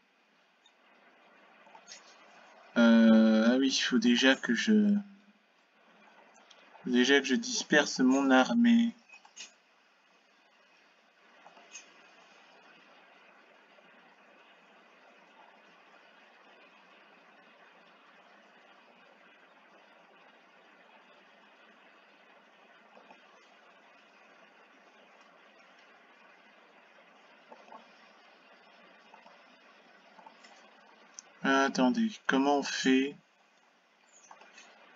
Ah oui, il faut déjà que je... Déjà que je disperse mon armée. Ah, attendez, comment on fait?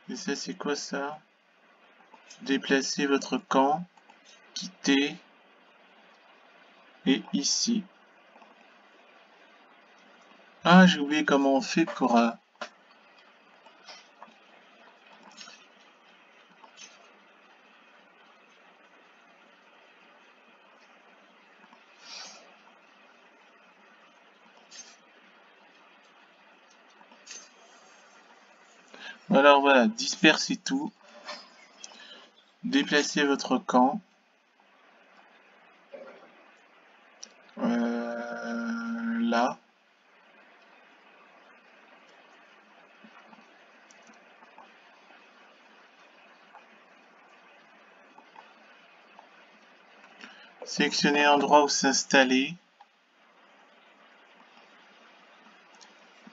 Et ça, c'est quoi ça? Déplacez votre camp, quittez, et ici. Ah, j'ai oublié comment on fait pour... Alors voilà, dispersez tout. Déplacez votre camp. Là. Sélectionnez l'endroit où s'installer.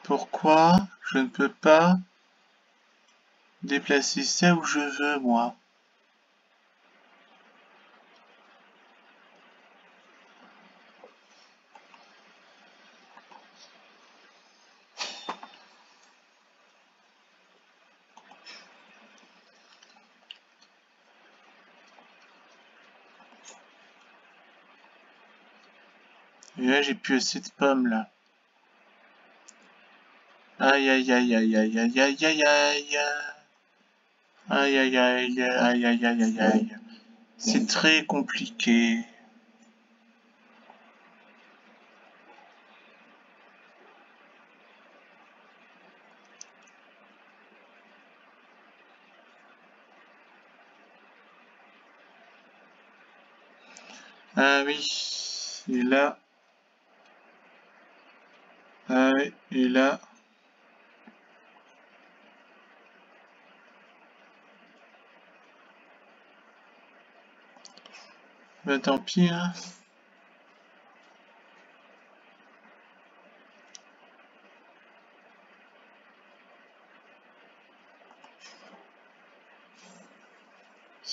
Pourquoi je ne peux pas déplacer ça où je veux, moi? Et là, j'ai plus assez de pommes, là. Aïe, aïe, aïe, aïe, aïe, aïe, aïe, aïe, aïe. Aïe, aïe, aïe, aïe, aïe, aïe, aïe, aïe. C'est très compliqué. Ah oui. Et là. Ah oui. Et là. Bah tant pis, hein.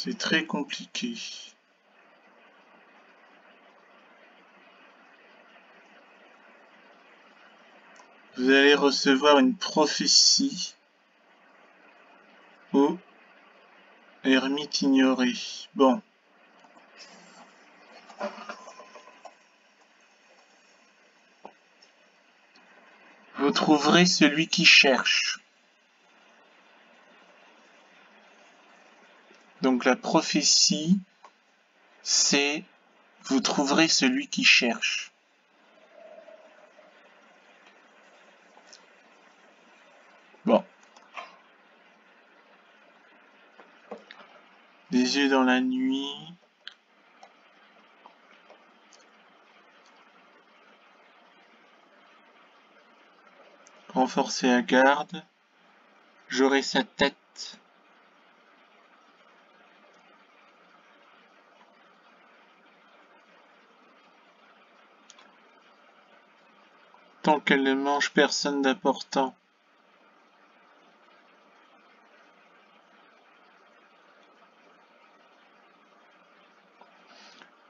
C'est très compliqué. Vous allez recevoir une prophétie au ermite ignoré. Bon. Vous trouverez celui qui cherche. Donc la prophétie, c'est vous trouverez celui qui cherche. Bon. Les yeux dans la nuit. Renforcer la garde. J'aurai sa tête. Tant qu'elle ne mange personne d'important.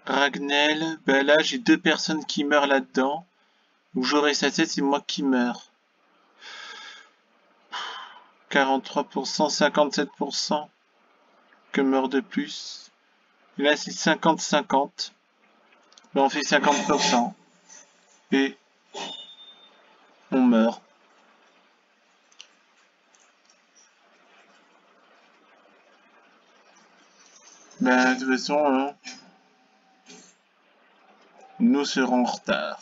Ragnel, bah là j'ai 2 personnes qui meurent là-dedans. Où j'aurai sa tête, c'est moi qui meurs. 43%, 57% que meurt de plus. Et là c'est 50-50. Là on fait 50%. Et on meurt. Ben de toute façon, hein, nous serons en retard.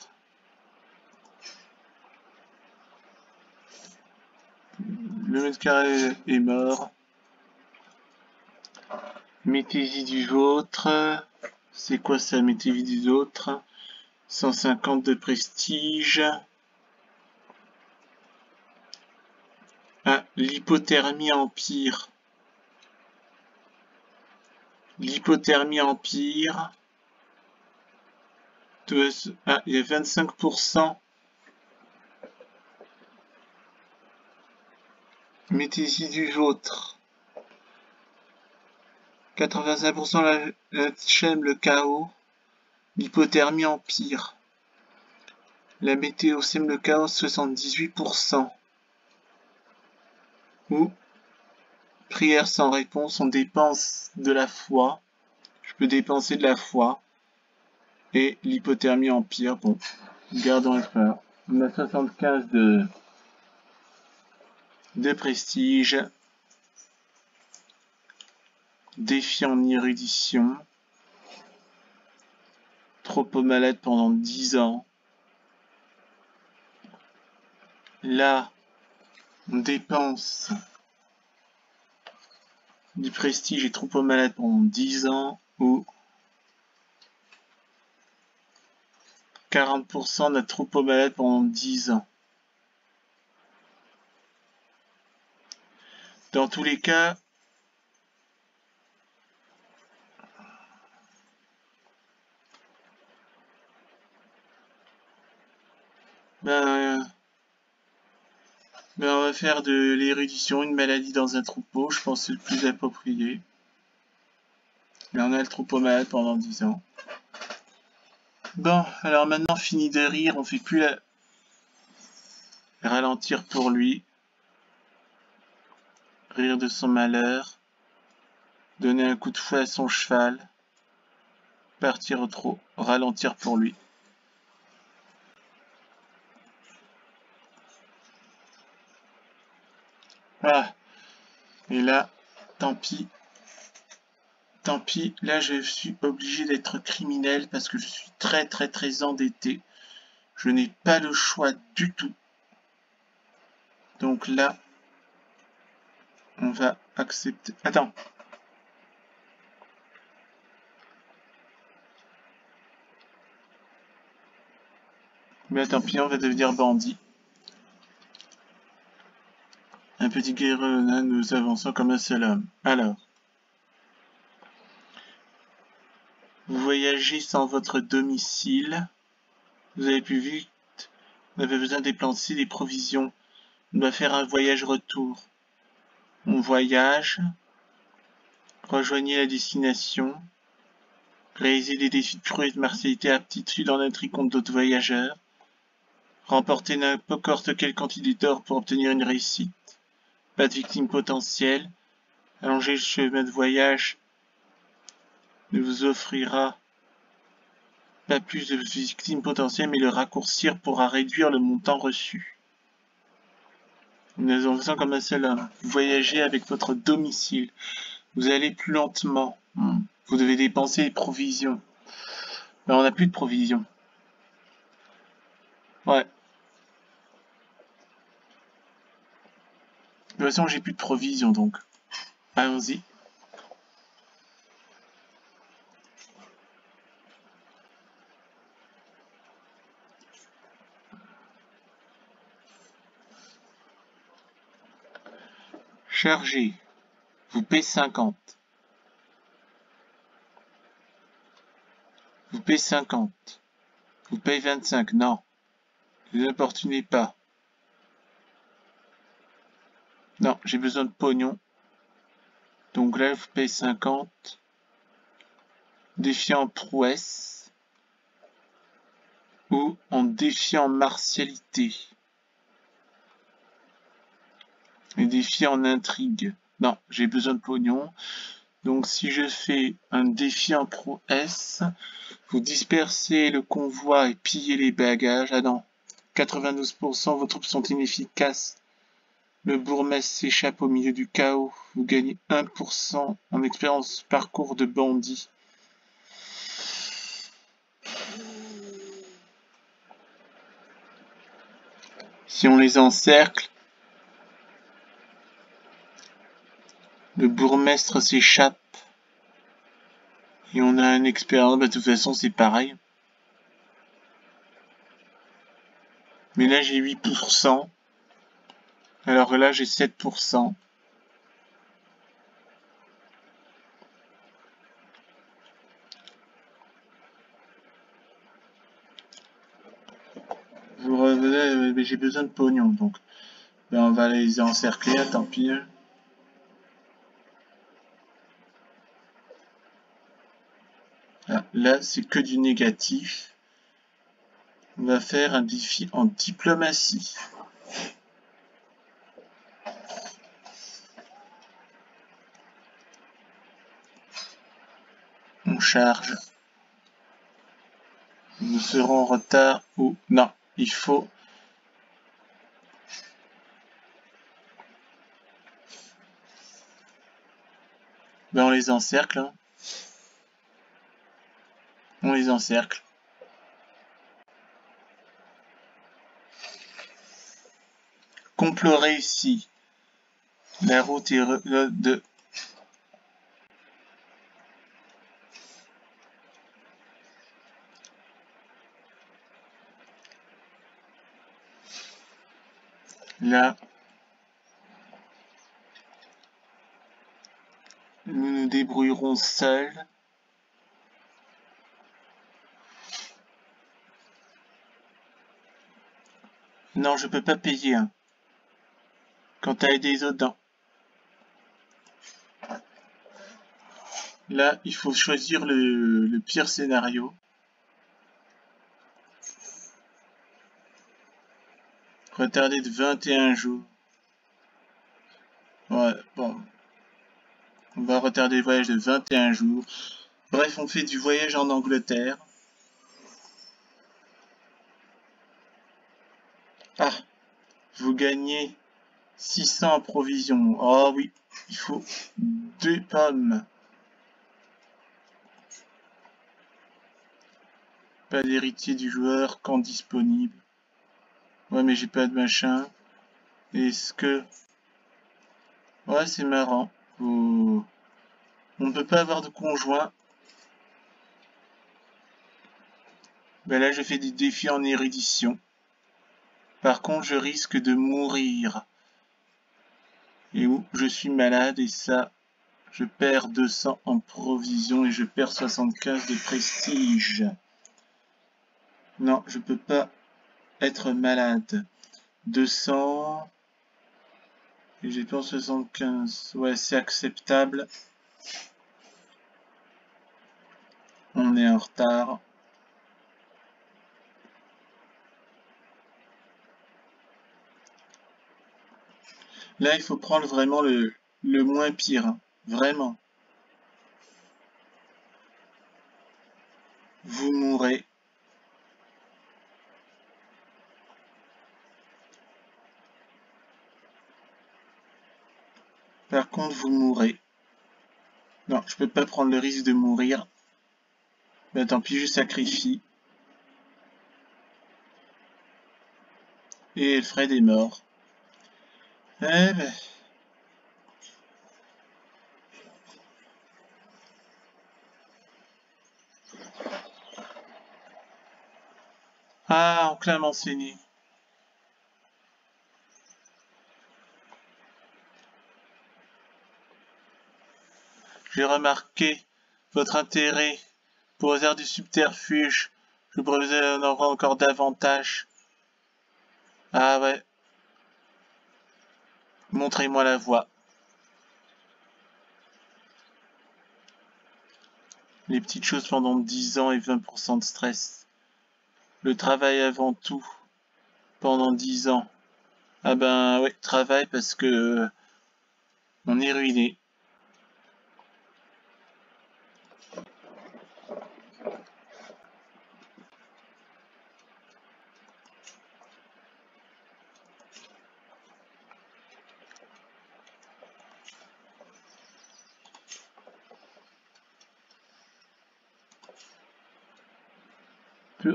Le mètre carré est mort. Métésie du vôtre. C'est quoi ça, métésie des autres? 150 de prestige. Ah, l'hypothermie empire. L'hypothermie empire. Ah, il y a 25%. Métésie du vôtre. 85% la chaîne, le chaos. L'hypothermie empire. La météo sème le chaos, 78%. Ou prière sans réponse, on dépense de la foi. Je peux dépenser de la foi. Et l'hypothermie empire, bon, gardons espoir. On a 75 de prestige. Défi en érudition. Trop malade pendant 10 ans. Là, on dépense du prestige et troupeau malade pendant 10 ans. Ou 40% de troupeau malade pendant 10 ans. Dans tous les cas, ben on va faire de l'érudition, une maladie dans un troupeau, je pense que c'est le plus approprié. Mais on a le troupeau malade pendant 10 ans. Bon, alors maintenant fini de rire, on fait plus la... Ralentir pour lui. Rire de son malheur. Donner un coup de fouet à son cheval. Partir au trot. Ralentir pour lui. Ah. Et là, tant pis. Tant pis, là je suis obligé d'être criminel parce que je suis très très très endetté. Je n'ai pas le choix du tout. Donc là, on va accepter... Attends. Mais tant pis, on va devenir bandit. Un petit guerrier, nous avançons comme un seul homme. Alors. Vous voyagez sans votre domicile. Vous avez plus vite. Vous avez besoin de dépenser des provisions. On doit faire un voyage retour. On voyage. Rejoignez la destination. Réalisez des défis de prouesse, de martialité, aptitude en intrigue contre d'autres voyageurs. Remportez n'importe quelle quantité d'or pour obtenir une réussite. Pas de victimes potentielles. Allonger le chemin de voyage ne vous offrira pas plus de victimes potentielles, mais le raccourcir pourra réduire le montant reçu. Nous avons comme un seul homme. Vous voyagez avec votre domicile. Vous allez plus lentement. Vous devez dépenser les provisions. Ben, on n'a plus de provisions. Ouais. De toute façon, j'ai plus de provisions, donc. Allons-y. Chargez. Vous payez 50. Vous payez 50. Vous payez 25. Non. Ne l'importunez pas. Non, j'ai besoin de pognon. Donc là, vous payez 50. Défi en prouesse. Ou en défi en martialité. Et défi en intrigue. Non, j'ai besoin de pognon. Donc si je fais un défi en prouesse, vous dispersez le convoi et pillez les bagages. Ah non, 92%, vos troupes sont inefficaces. Le bourgmestre s'échappe au milieu du chaos. Vous gagnez 1% en expérience parcours de bandit. Si on les encercle, le bourgmestre s'échappe. Et on a une expérience, bah, de toute façon c'est pareil. Mais là j'ai 8%. Alors que là j'ai 7%. Vous revenez, mais j'ai besoin de pognon, donc ben, on va les encercler, tant pis. Ah, là c'est que du négatif. On va faire un défi en diplomatie. On charge. Nous serons en retard ou... Non, il faut... Ben on les encercle. Hein. On les encercle. Complot réussi. La route est de... Là, nous nous débrouillerons seuls. Non, je peux pas payer. Hein. Quand t'as aidé les autres, non. Là, il faut choisir le pire scénario. Retardé de 21 jours. Ouais, bon. On va retarder le voyage de 21 jours. Bref, on fait du voyage en Angleterre. Ah, vous gagnez 600 en provisions. Oh oui, il faut 2 pommes. Pas d'héritier du joueur, quand disponible. Ouais, mais j'ai pas de machin. Est-ce que... Ouais, c'est marrant. Oh. On ne peut pas avoir de conjoint. Ben là, je fais des défis en érudition. Par contre, je risque de mourir. Et où je suis malade et ça, je perds 200 en provision et je perds 75 de prestige. Non, je peux pas être malade. 200 et j'ai perdu 75. Ouais, c'est acceptable. On est en retard. Là, il faut prendre vraiment le moins pire, hein. Vraiment. Vous mourrez. Par contre, vous mourrez. Non, je peux pas prendre le risque de mourir. Ben tant pis, je sacrifie. Et Fred est mort. Eh ben... Ah, enclin à m'enseigner. J'ai remarqué votre intérêt pour les arts du subterfuge. Je pourrais vous en avoir encore davantage. Ah ouais. Montrez-moi la voie. Les petites choses pendant 10 ans et 20% de stress. Le travail avant tout. Pendant 10 ans. Ah ben ouais, travail parce que on est ruiné.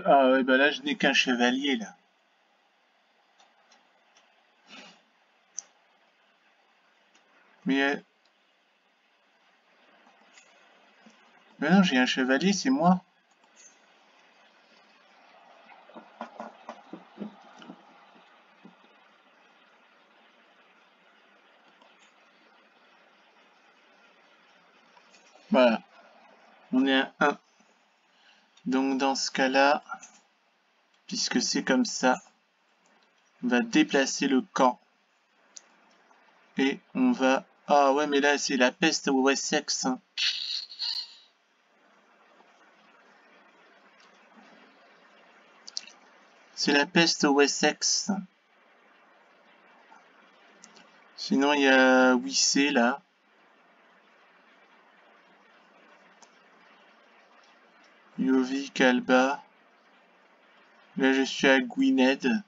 Ah ouais, bah là je n'ai qu'un chevalier là. Mais non, j'ai un chevalier, c'est moi. Voilà, on est à 1. Donc dans ce cas-là, puisque c'est comme ça, on va déplacer le camp. Et on va... Ah ouais, mais là c'est la peste au Wessex, hein. C'est la peste au Wessex. Sinon il y a Wissé là. Yovik, Alba. Là je suis à Gwynedd.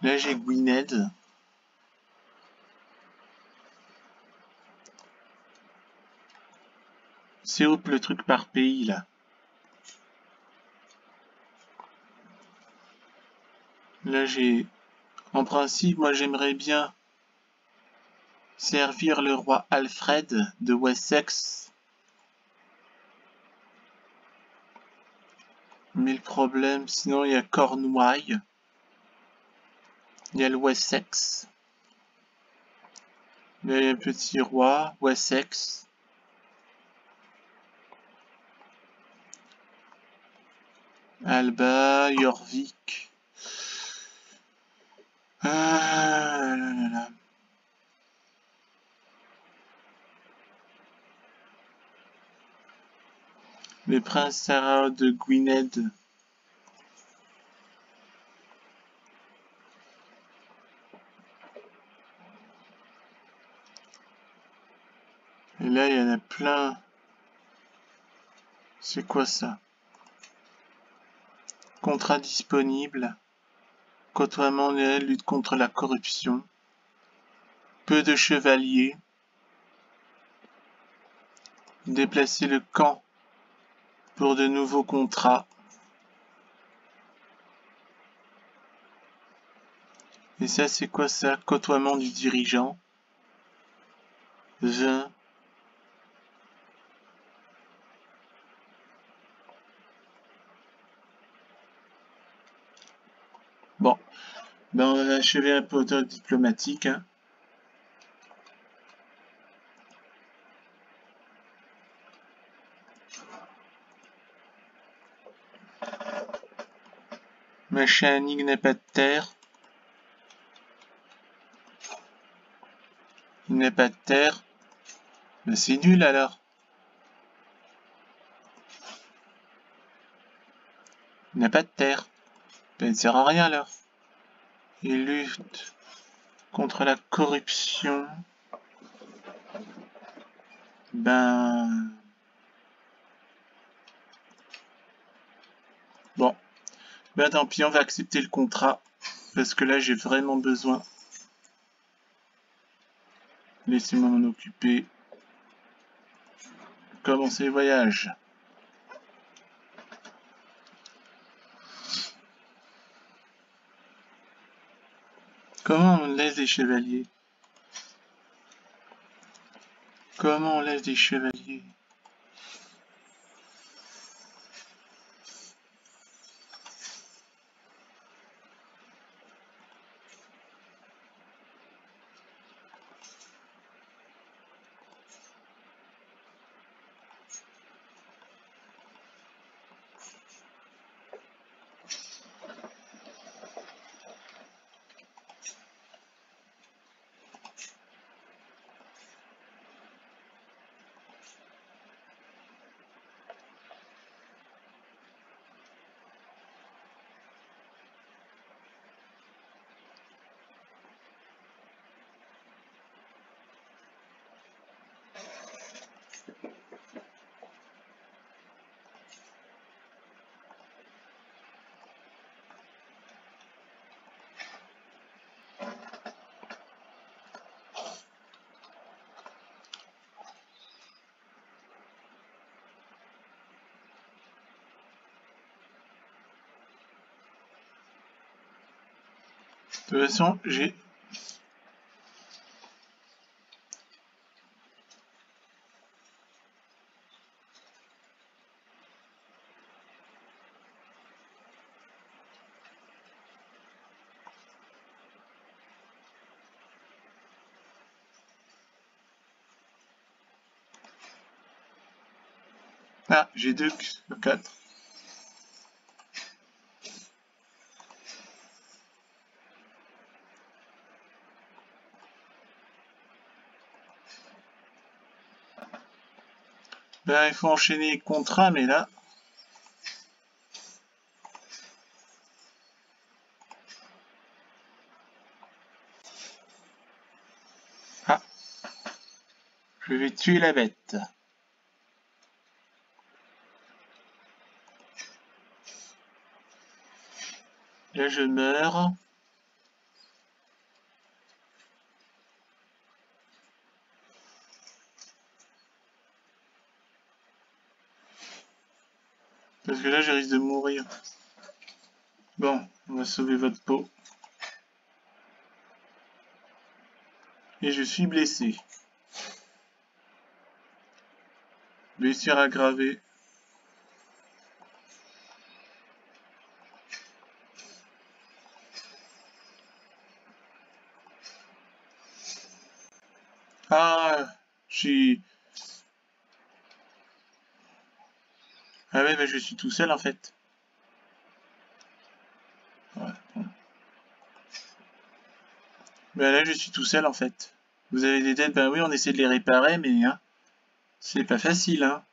Là j'ai Gwynedd. C'est où le truc par pays là? Là j'ai... En principe, moi j'aimerais bien servir le roi Alfred de Wessex. Mais le problème, sinon il y a Cornouailles. Il y a le Wessex. Là il y a un petit roi, Wessex. Alba, Jorvik. Ah là là là. Le prince Sarah de Gwynedd. Et là, il y en a plein. C'est quoi ça? Contrat disponible. Côtoiement de lutte contre la corruption. Peu de chevaliers. Déplacer le camp pour de nouveaux contrats. Et ça, c'est quoi ça? Côtoiement du dirigeant. 20. Bon, ben on va achever un peu diplomatique, hein. Machin n'a pas de terre. Il n'a pas de terre. Mais c'est nul alors. Il n'a pas de terre. Ben, il ne sert à rien alors. Il lutte contre la corruption. Ben... Bon. Ben tant pis, on va accepter le contrat. Parce que là, j'ai vraiment besoin. Laissez-moi m'en occuper. Commencer le voyage. Comment on laisse des chevaliers? Comment on laisse des chevaliers? De toute façon, j'ai... Ah, j'ai 2 sur 4. Ben, il faut enchaîner les contrats, mais là... Ah, je vais tuer la bête. Là, je meurs. Parce que là, je risque de mourir. Bon, on va sauver votre peau. Et je suis blessé. Blessure aggravée. Ah, j'ai... Ah ouais, ben je suis tout seul en fait. Ouais, bon. Ben là, je suis tout seul en fait. Vous avez des dettes, ben oui, on essaie de les réparer, mais hein, c'est pas facile, hein.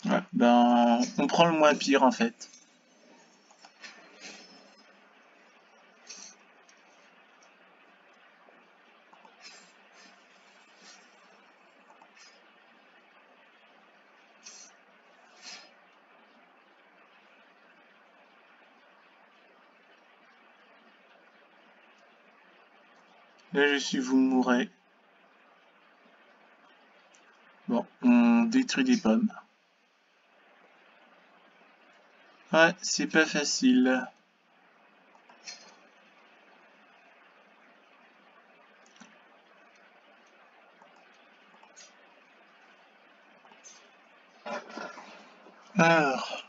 Ouais, ben, on prend le moins pire en fait. Là, je suis, vous mourrez. Bon, on détruit des pommes. Ouais, c'est pas facile. Alors,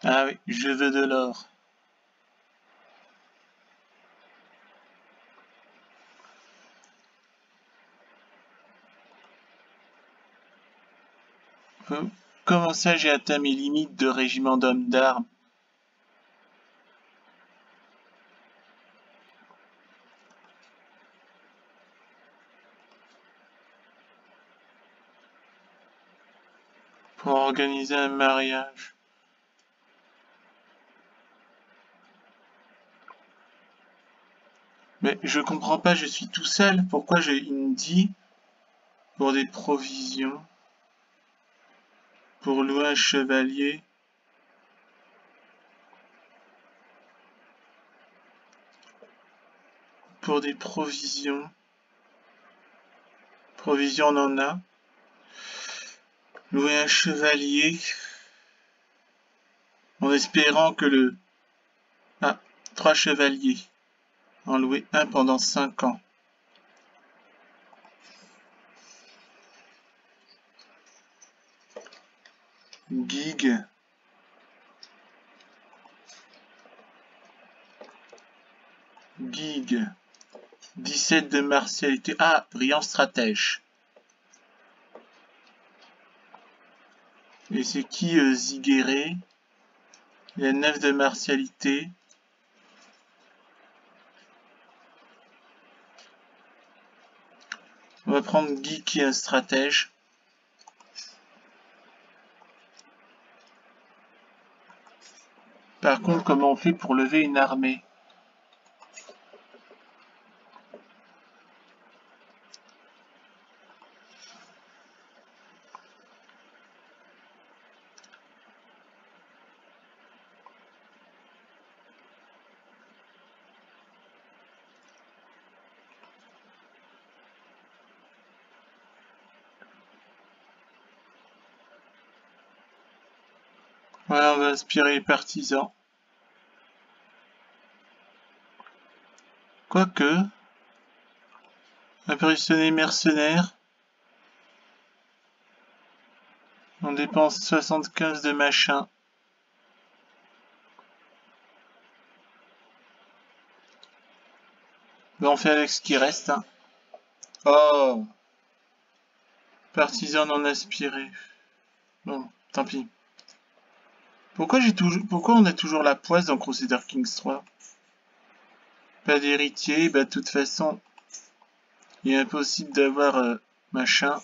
ah oui, je veux de l'or. Comment ça, j'ai atteint mes limites de régiment d'hommes d'armes? Pour organiser un mariage. Mais je comprends pas, je suis tout seul. Pourquoi il me dit pour des provisions, pour louer un chevalier? Pour des provisions. Provisions, on en a. Louer un chevalier. En espérant que le... Ah, 3 chevaliers. En louer un pendant 5 ans. Gig. Gig. 17 de martialité. Ah, brillant stratège. Et c'est qui Ziguéré? Il y a 9 de martialité. On va prendre Guy qui est un stratège. Par contre, comment on fait pour lever une armée? Voilà, on va inspirer les partisans. Quoique, impressionner mercenaires. On dépense 75 de machin. Ben, on fait avec ce qui reste. Hein. Oh, partisans non aspirés. Bon, tant pis. Pourquoi on a toujours la poisse dans Crusader Kings 3? Pas d'héritier, bah de toute façon, il est impossible d'avoir machin.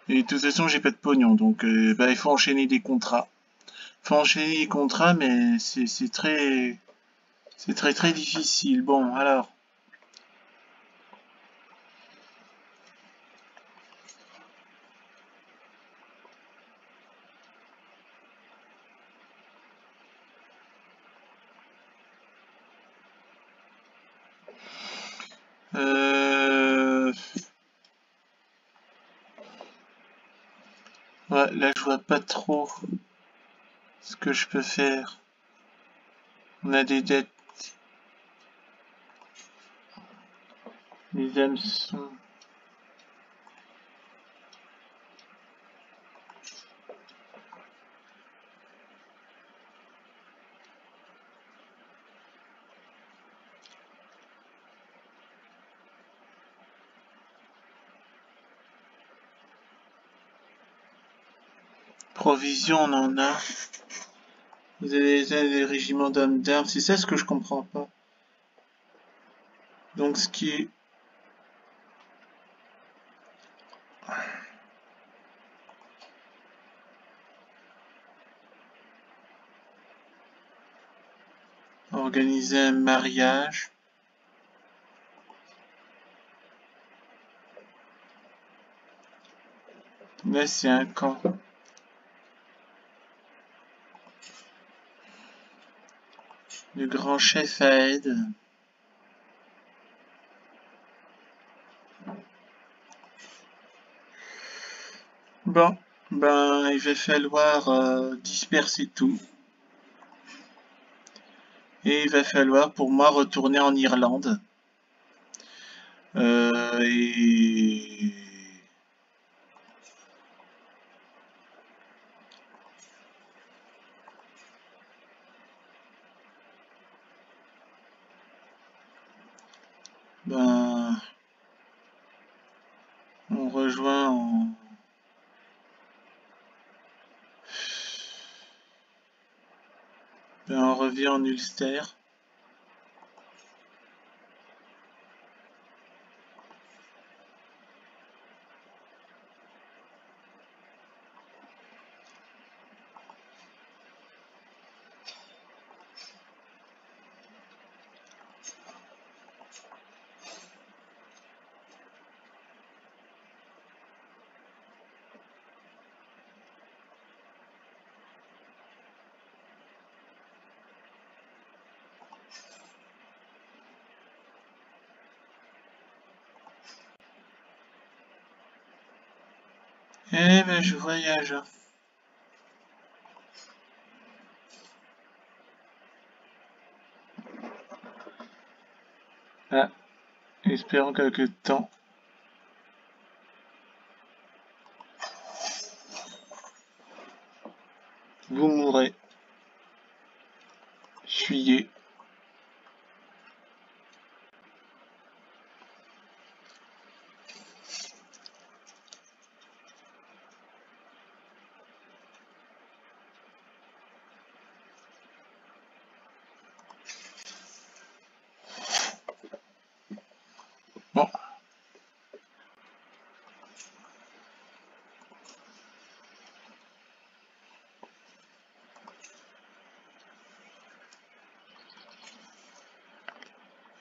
Et de toute façon, j'ai pas de pognon, donc bah, il faut enchaîner des contrats. Faut enchaîner les contrats, mais c'est très difficile. Bon, alors. Ouais, là, je vois pas trop ce que je peux faire. On a des dettes. Les hameçons. Provisions, on en a. Vous avez des régiments d'hommes d'armes. C'est ça ce que je comprends pas. Donc, ce qui est... Organiser un mariage. Là, c'est un camp. Le grand chef à aide. Bon, ben, il va falloir disperser tout. Et il va falloir pour moi retourner en Irlande. Et... Ben... On rejoint en... scindé en Ulster. Eh ben, je voyage. Ah, espérons quelque temps. Vous mourrez. Fuyez. Bon.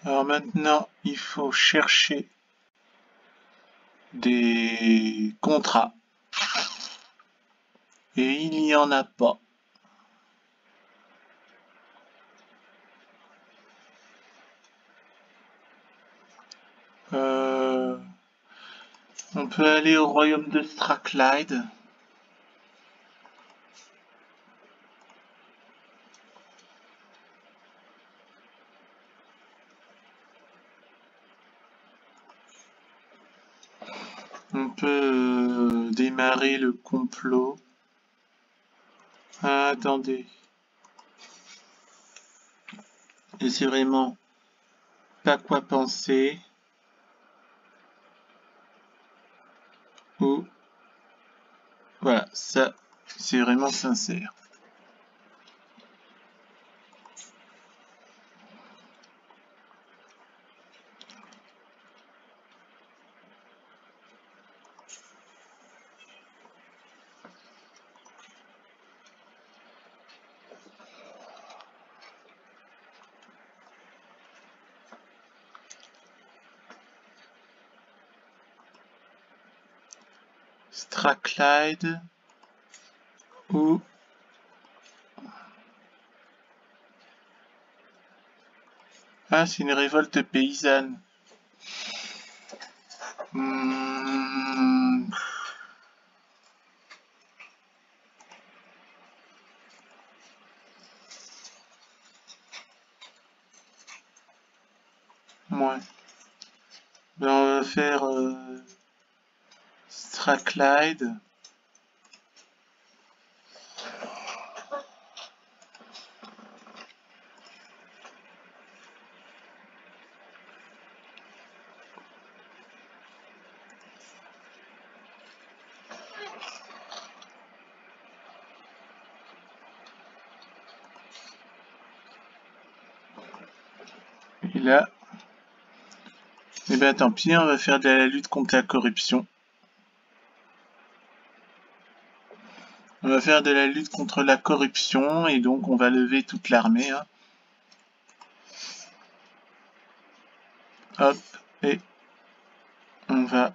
Alors maintenant, il faut chercher des contrats. Et il n'y en a pas. On peut aller au royaume de Strathclyde. On peut démarrer le complot. Ah, attendez. Et c'est vraiment pas quoi penser. Ou voilà, ça, c'est vraiment sincère. Strathclyde ou ah, c'est une révolte paysanne. Hmm. Ouais. Ben, on va faire Strathclyde. Et là, eh ben tant pis, on va faire de la lutte contre la corruption. On va faire de la lutte contre la corruption et donc on va lever toute l'armée. Hein. Hop, et on va...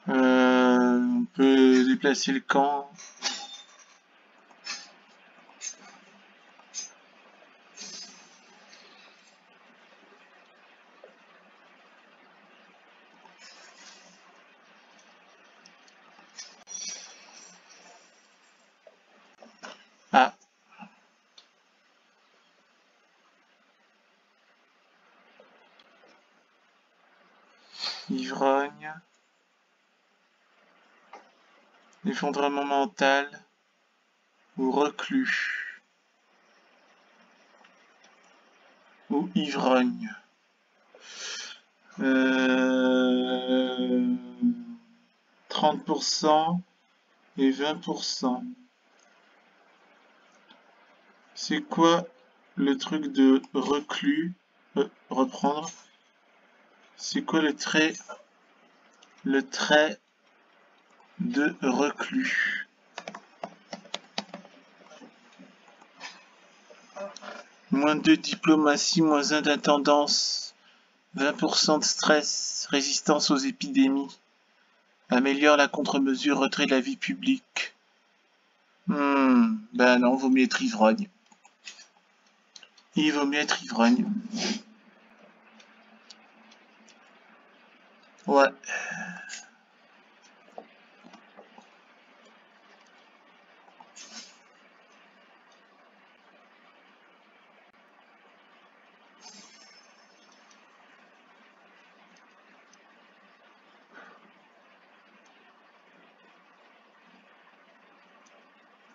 on peut déplacer le camp. Ah, ivrogne. Effondrement mental. Ou reclus. Ou ivrogne. Euh, 30% et 20%. C'est quoi le truc de reclus? Reprendre. C'est quoi le trait de reclus? -2 diplomatie, -1 d'intendance, 20% de stress, résistance aux épidémies, améliore la contre-mesure, retrait de la vie publique. Ben non, vaut mieux être ivrogne. Il vaut mieux être ivrogne. Ouais.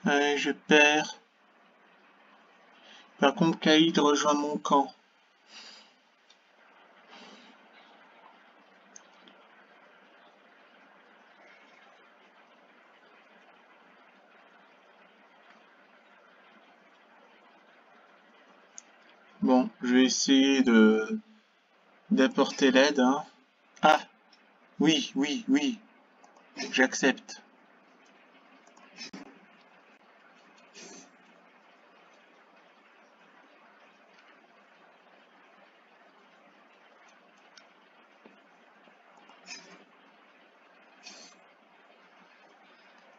Allez, je perds. Par contre, Caïd rejoint mon camp. Bon, je vais essayer d'apporter l'aide, hein. Ah, oui, oui, oui, j'accepte.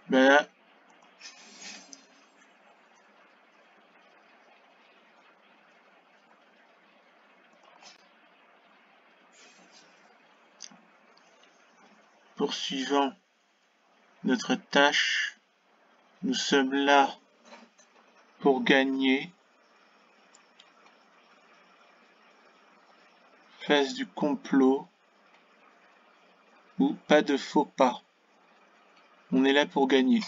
Ben là, poursuivant notre tâche, nous sommes là pour gagner. Phase du complot ou pas de faux pas. On est là pour gagner.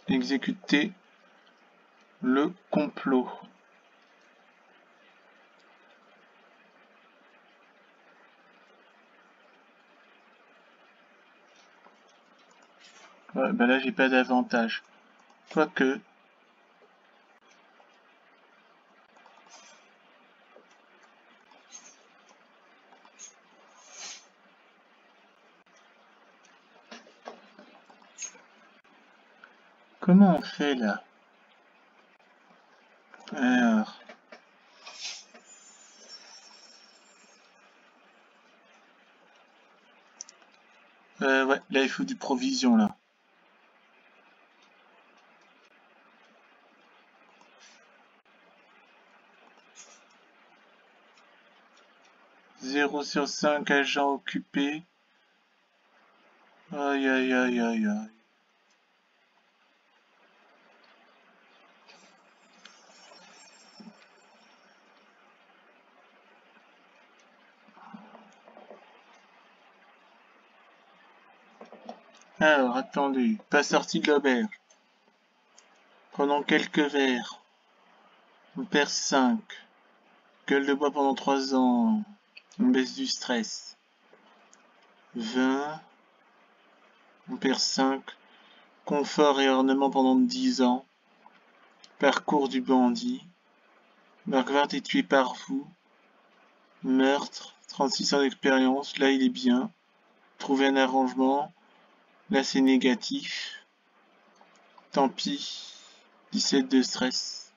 Exécuter le complot. Ouais, ben là j'ai pas d'avantage. Quoique. Comment on fait là? Alors. Ouais, là il faut du provision là. 0/5 agents occupés. Aïe aïe aïe aïe aïe. Alors, attendez, pas sorti de l'auberge. Prenons quelques verres. On perd 5. Gueule de bois pendant 3 ans. On baisse du stress. 20. On perd 5. Confort et ornement pendant 10 ans. Parcours du bandit. Margvart est tué par vous. Meurtre. 36 ans d'expérience. Là, il est bien. Trouver un arrangement. Là, c'est négatif. Tant pis. 17 de stress.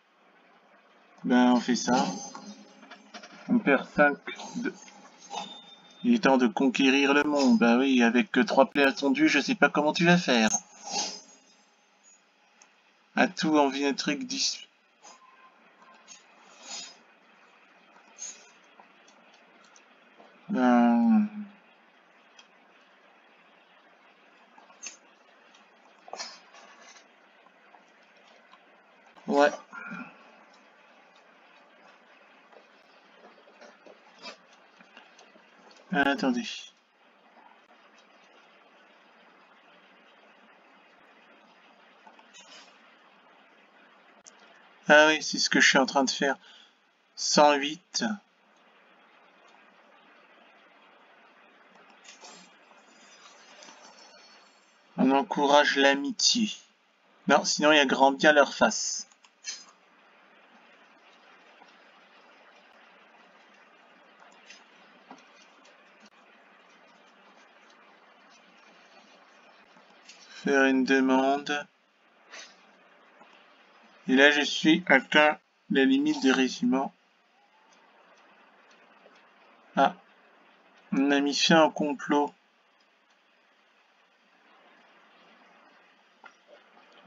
Ben, on fait ça. On perd 5 de... Il est temps de conquérir le monde. Bah oui, avec que 3 plaies attendues, je sais pas comment tu vas faire. À tout envie un truc 10. Ben... Ouais. Attendez. Ah oui, c'est ce que je suis en train de faire. 108. On encourage l'amitié. Non, sinon il y a grand bien leur face. Faire une demande. Et là, je suis atteint la limite de régiment. Ah, on a mis fin au complot.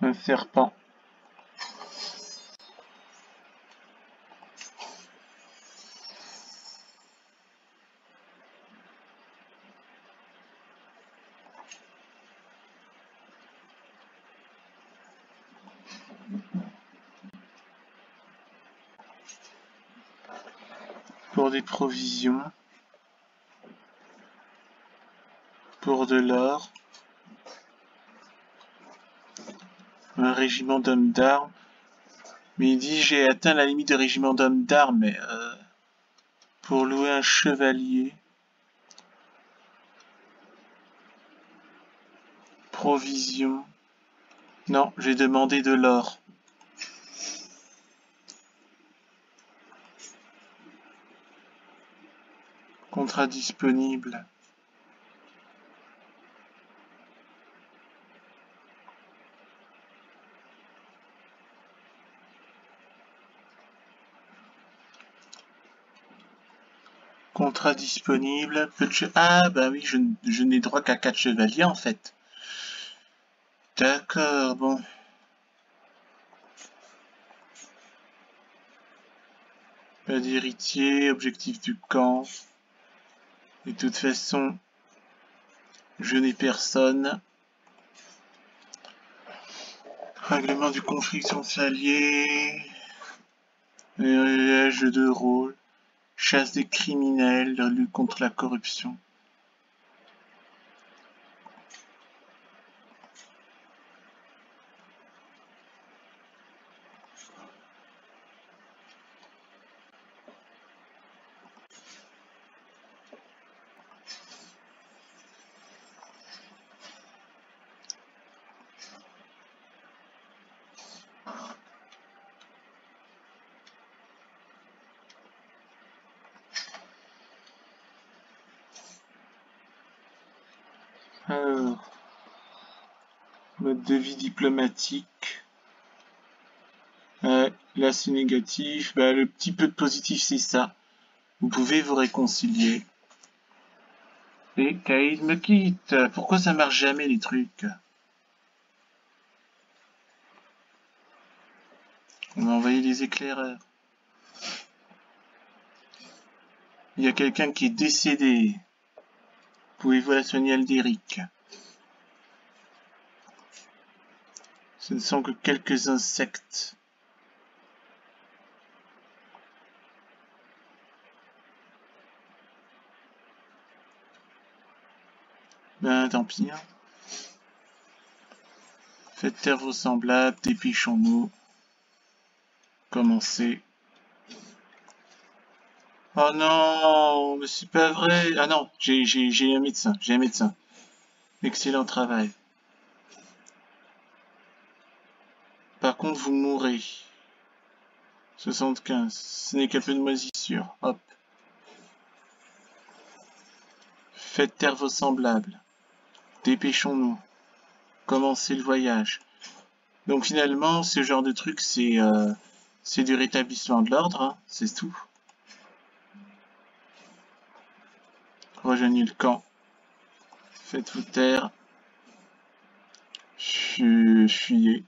Un serpent. Pour des provisions. Pour de l'or. Un régiment d'hommes d'armes. Mais il dit j'ai atteint la limite de régiment d'hommes d'armes, mais pour louer un chevalier. Provision. Non, j'ai demandé de l'or. Contrat disponible. Contrat disponible. Ah bah oui, je n'ai droit qu'à 4 chevaliers en fait. D'accord, bon. Pas d'héritier, objectif du camp. De toute façon, je n'ai personne. Règlement du conflit frontalier. Jeu de rôle. Chasse des criminels, lutte contre la corruption. Alors, mode de vie diplomatique. Là c'est négatif. Bah, le petit peu de positif c'est ça. Vous pouvez vous réconcilier. Et Kaïd me quitte. Pourquoi ça marche jamais les trucs? On va envoyer les éclaireurs. Il y a quelqu'un qui est décédé. Pouvez-vous la soigner Aldéric? Ce ne sont que quelques insectes. Ben tant pis. Hein. Faites taire vos semblables, dépêchons-nous. Commencez. Oh non, mais c'est pas vrai. Ah non, j'ai un médecin, j'ai un médecin. Excellent travail. Par contre, vous mourrez. 75. Ce n'est qu'un peu de moisissure. Hop. Faites taire vos semblables. Dépêchons-nous. Commencez le voyage. Donc finalement, ce genre de truc, c'est du rétablissement de l'ordre, hein, c'est tout. Rejoignez le camp. Faites-vous taire. Fuyez.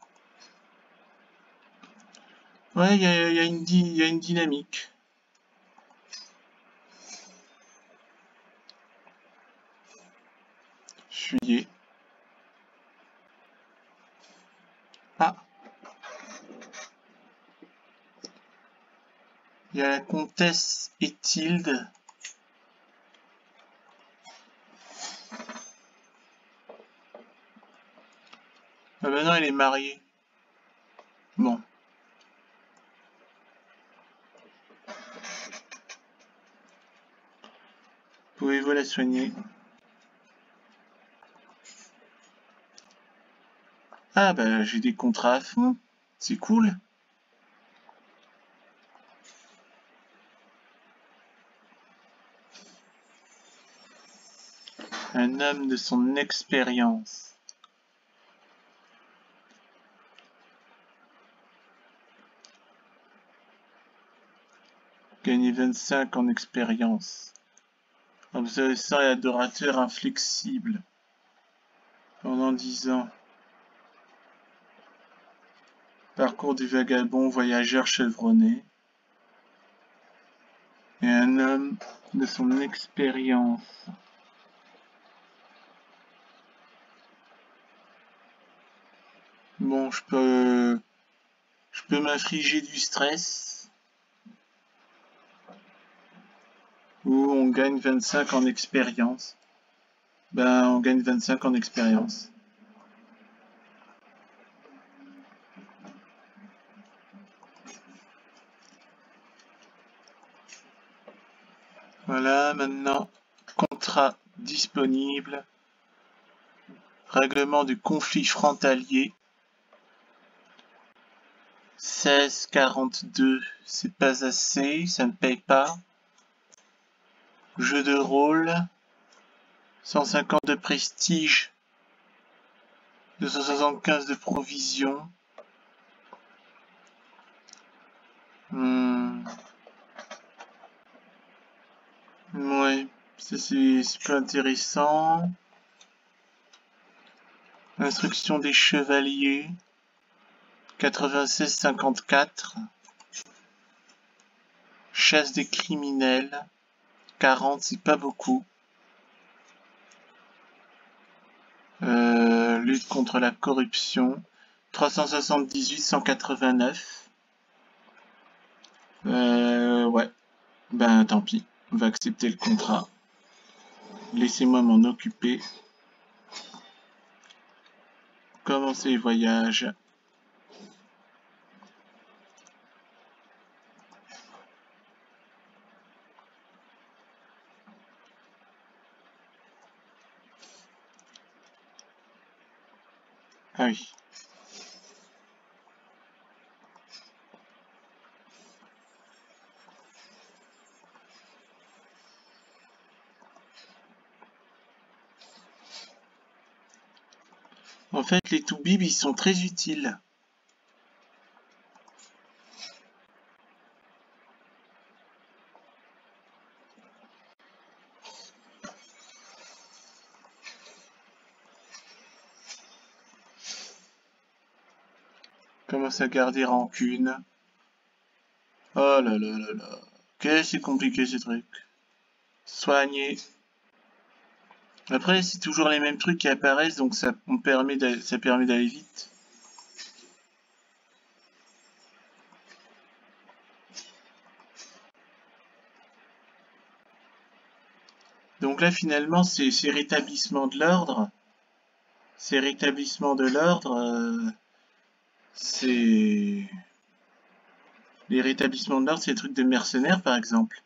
Ouais, il y a une dynamique. Fuyez. Ah. Il y a la comtesse Ethilde. Ah bah non, elle est mariée. Bon. Pouvez-vous la soigner? Ah bah j'ai des contrats à fond. C'est cool. Un homme de son expérience. Gagner 25 en expérience. Observateur et adorateur inflexible. Pendant 10 ans. Parcours du vagabond, voyageur chevronné. Et un homme de son expérience. Bon, je peux m'infliger du stress. Ou on gagne 25 en expérience. Ben, on gagne 25 en expérience. Voilà, maintenant, contrat disponible. Règlement du conflit frontalier. 16,42, c'est pas assez, ça ne paye pas. Jeu de rôle. 150 de prestige. 275 de provision. Ouais, c'est pas intéressant. Instruction des chevaliers. 96,54. Chasse des criminels. 40, c'est pas beaucoup. Lutte contre la corruption. 378, 189. Ouais. Ben tant pis. On va accepter le contrat. Laissez-moi m'en occuper. Commencer le voyage. Ah oui. En fait, les toubibs, ils sont très utiles. Commence à garder rancune. Oh là là là là. Qu'est-ce que c'est compliqué ces trucs. Soigner. Après, c'est toujours les mêmes trucs qui apparaissent, donc ça permet d'aller vite. Donc là, finalement, c'est rétablissement de l'ordre. C'est rétablissement de l'ordre. C'est... Les rétablissements de l'ordre, c'est des trucs de mercenaires, par exemple.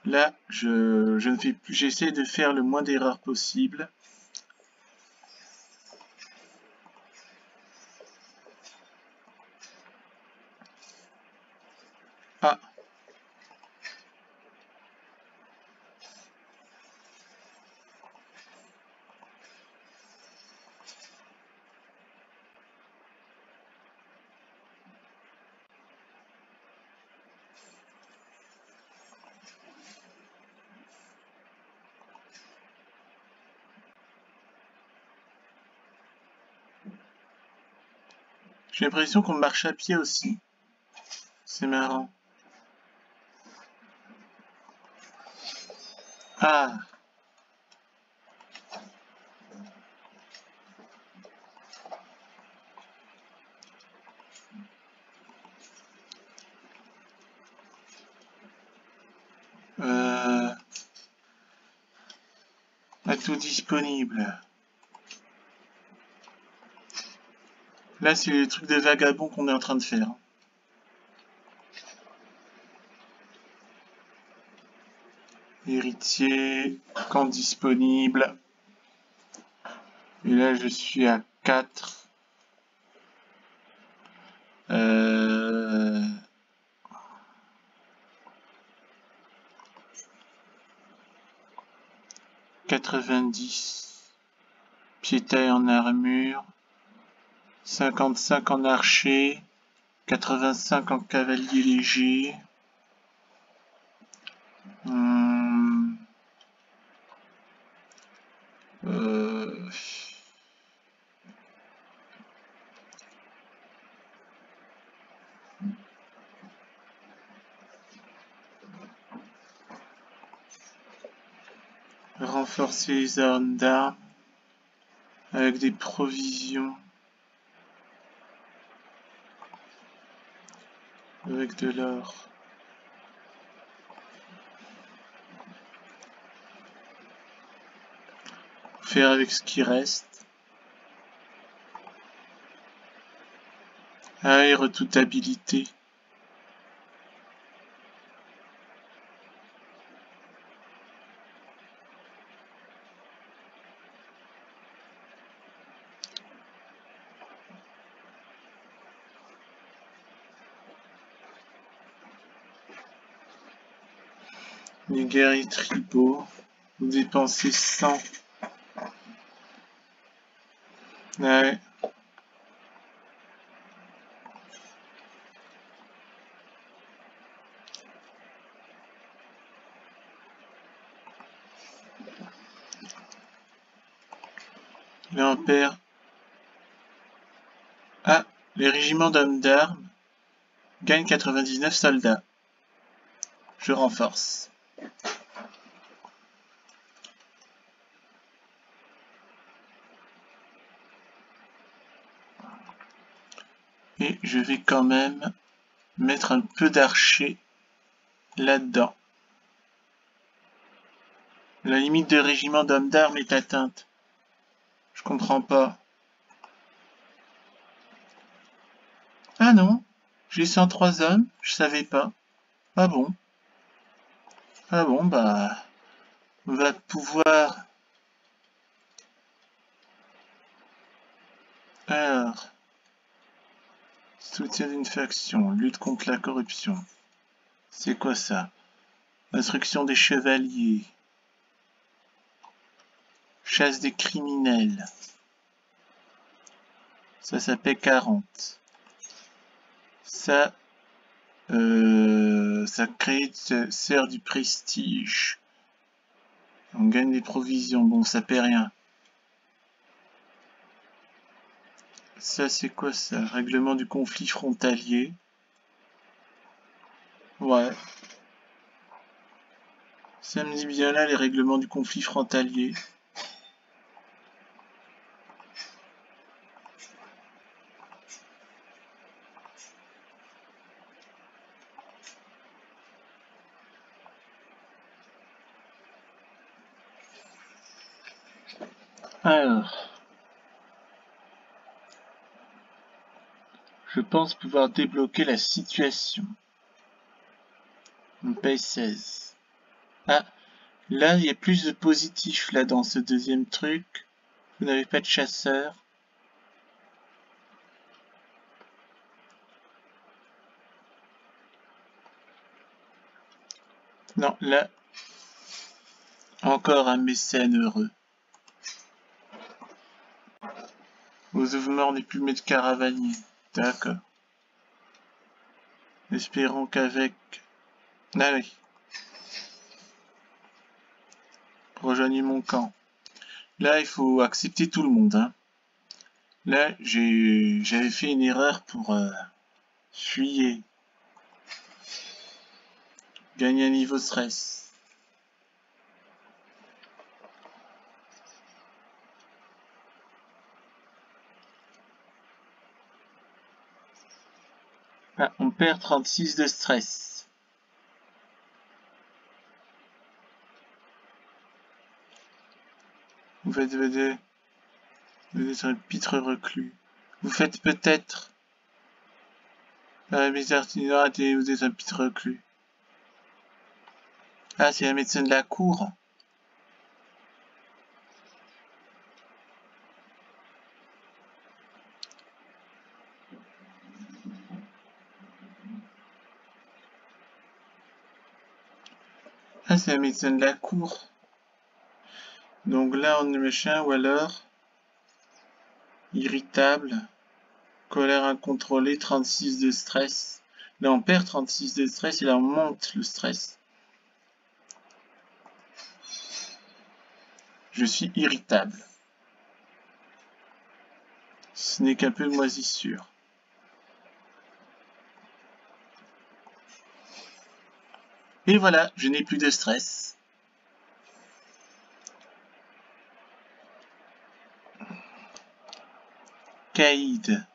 Là, je ne fais plus, j'essaie de faire le moins d'erreurs possible. Ah, j'ai l'impression qu'on marche à pied aussi. C'est marrant. Ah, atout disponible. Là, c'est les trucs de vagabonds qu'on est en train de faire. Héritier, camp disponible. Et là, je suis à 4. 90. Piétaille en armure. 55 en archer. 85 en cavalier léger. Renforcer les armes d'armes avec des provisions, avec de l'or. Faire avec ce qui reste. Ah, et redoutabilité. Les guerriers tribaux. Vous dépensez 100. Ouais. Là, on perd. Ah, les régiments d'hommes d'armes gagnent 99 soldats. Je renforce. Et je vais quand même mettre un peu d'archers là-dedans. La limite de régiment d'hommes d'armes est atteinte. Je comprends pas. Ah non, j'ai 103 hommes, je savais pas. Ah bon? Ah bon, bah... On va pouvoir... Alors... Soutien d'une faction, lutte contre la corruption. C'est quoi ça? Instruction des chevaliers. Chasse des criminels. Ça paie 40. Ça crée sert du prestige. On gagne des provisions. Bon, ça paie rien. Ça, c'est quoi ça? Règlement du conflit frontalier. Ouais. Ça me dit bien là les règlements du conflit frontalier. Alors, je pense pouvoir débloquer la situation. On paye 16. Ah, là, il y a plus de positifs là dans ce deuxième truc. Vous n'avez pas de chasseur. Non, là, encore un mécène heureux. Vos ouvements n'est plus maître caravanier. D'accord. Espérons qu'avec... Ah oui. Rejoignez mon camp. Là, il faut accepter tout le monde. Hein. Là, j'avais fait une erreur pour fuir. Gagner un niveau stress. Ah, on perd 36 de stress. Vous êtes un pitre reclus. Vous faites peut-être mes artisans et vous êtes un petit reclus. Ah, c'est la médecin de la cour. Ah, c'est la médecin de la cour. Donc là, on est machin, ou alors irritable, colère incontrôlée, 36 de stress. Là, on perd 36 de stress et là, on monte le stress. Je suis irritable. Ce n'est qu'un peu moisissure. Et voilà, je n'ai plus de stress. Caïd.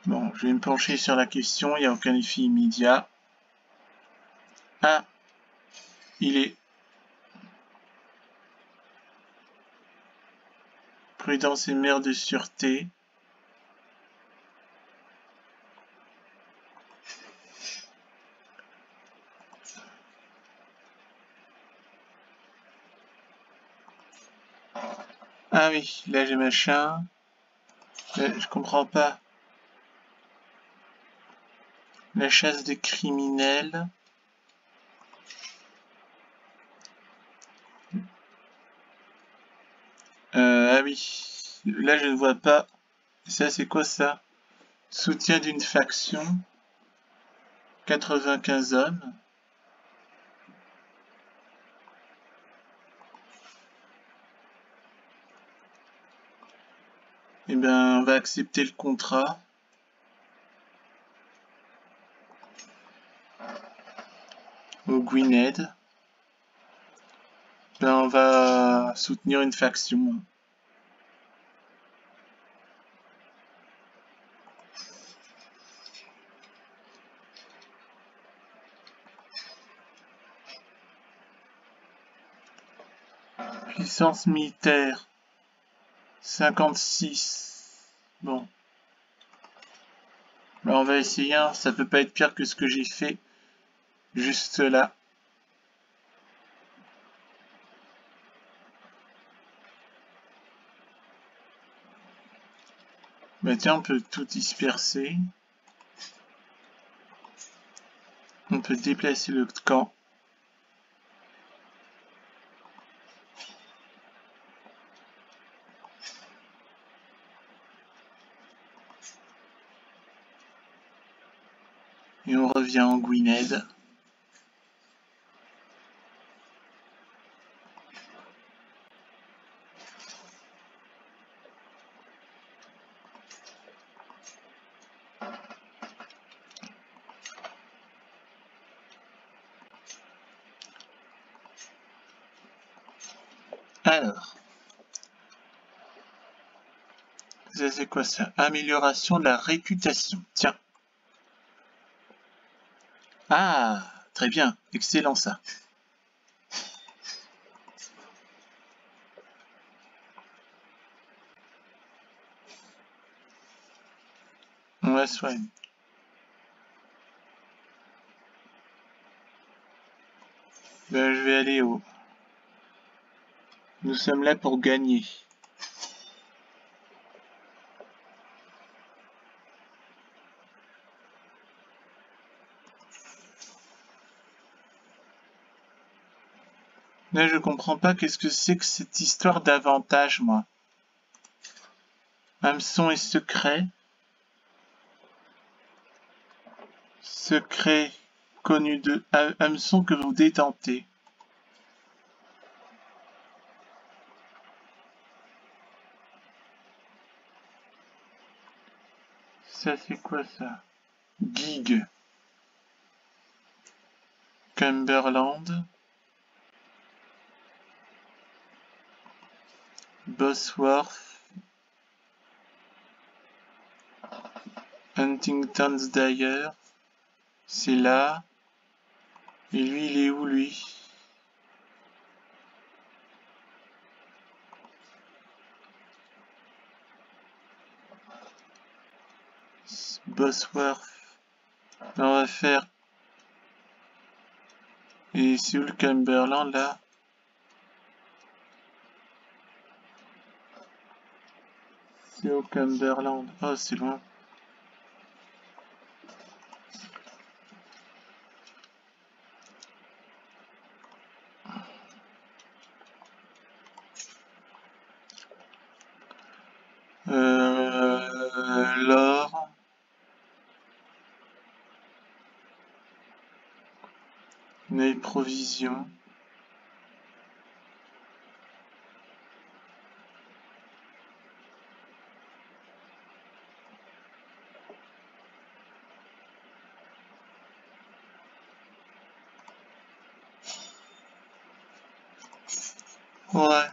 Bon, je vais me pencher sur la question, il n'y a aucun effet immédiat. Ah, il est prudence et mère de sûreté. Ah oui, là j'ai machin. Je comprends pas. La chasse des criminels. Ah oui, là je ne vois pas. Ça c'est quoi ça? Soutien d'une faction. 95 hommes. Eh ben, on va accepter le contrat. Au Gwynedd. Ben, on va soutenir une faction. Puissance militaire. 56. Bon. Ben, on va essayer, hein. Ça peut pas être pire que ce que j'ai fait juste là. Ben tiens, on peut tout disperser. On peut déplacer le camp. Et on revient en Gwynedd. Alors. Ça c'est quoi ça? Amélioration de la réputation. Tiens. Ah, très bien. Excellent ça. On va soigner. Ben, je vais aller au... Nous sommes là pour gagner. Là, je comprends pas qu'est-ce que c'est que cette histoire d'avantage, moi. Hameçon et secret. Secret connu de hameçon que vous détentez. Ça, c'est quoi ça? Gig. Cumberland. Bosworth. Huntington's Dyer. C'est là. Et lui, il est où, lui? Bosworth. On va faire... Et c'est où le Cumberland, là? C'est au Cumberland. Oh, c'est loin. L'or. Les provisions. Ouais.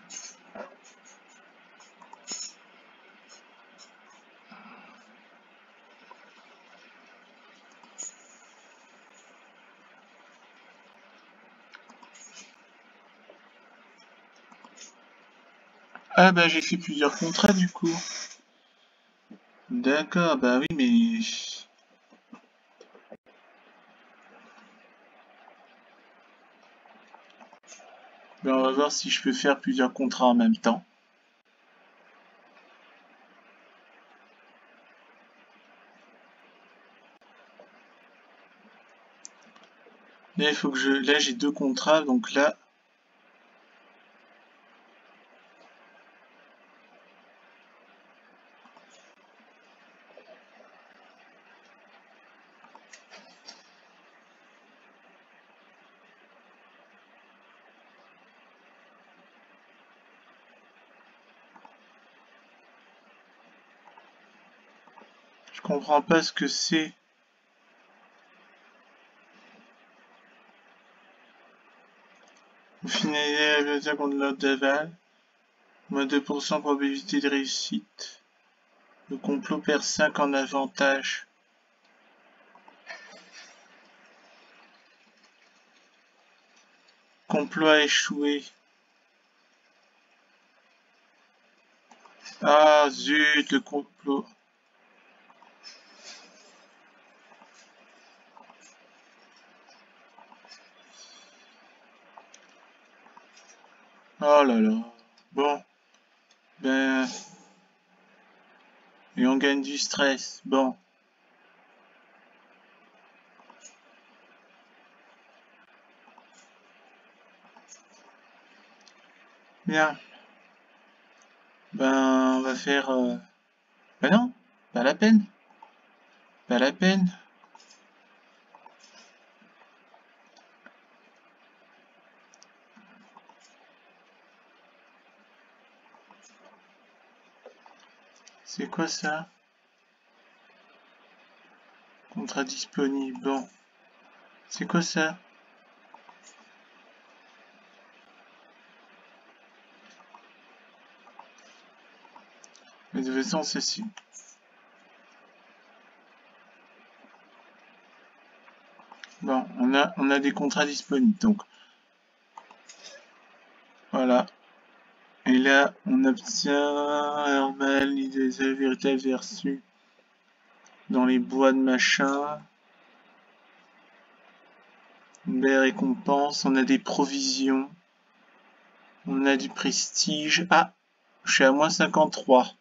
Ah bah j'ai fait plusieurs contrats du coup. D'accord, bah oui mais... Ben, on va voir si je peux faire plusieurs contrats en même temps. Là il faut que je... Là j'ai 2 contrats donc là... Je comprends pas ce que c'est. Vous finalisez la bibliothèque contre l'ordre d'aval. Moins 2% probabilité de réussite. Le complot perd 5 en avantage. Complot a échoué. Ah zut, le complot. Oh là là. Bon, ben... Et on gagne du stress. Bon. Bien. Ben, on va faire... Ben non, pas la peine. Pas la peine. C'est quoi ça? Contrat disponible. Bon. C'est quoi ça? Mais de toute façon, c'est si. Bon, on a des contrats disponibles. Donc, voilà. Et là, on obtient normal, des véritables versus dans les bois de machin. Une belle récompense. On a des provisions. On a du prestige. Ah, je suis à moins 53.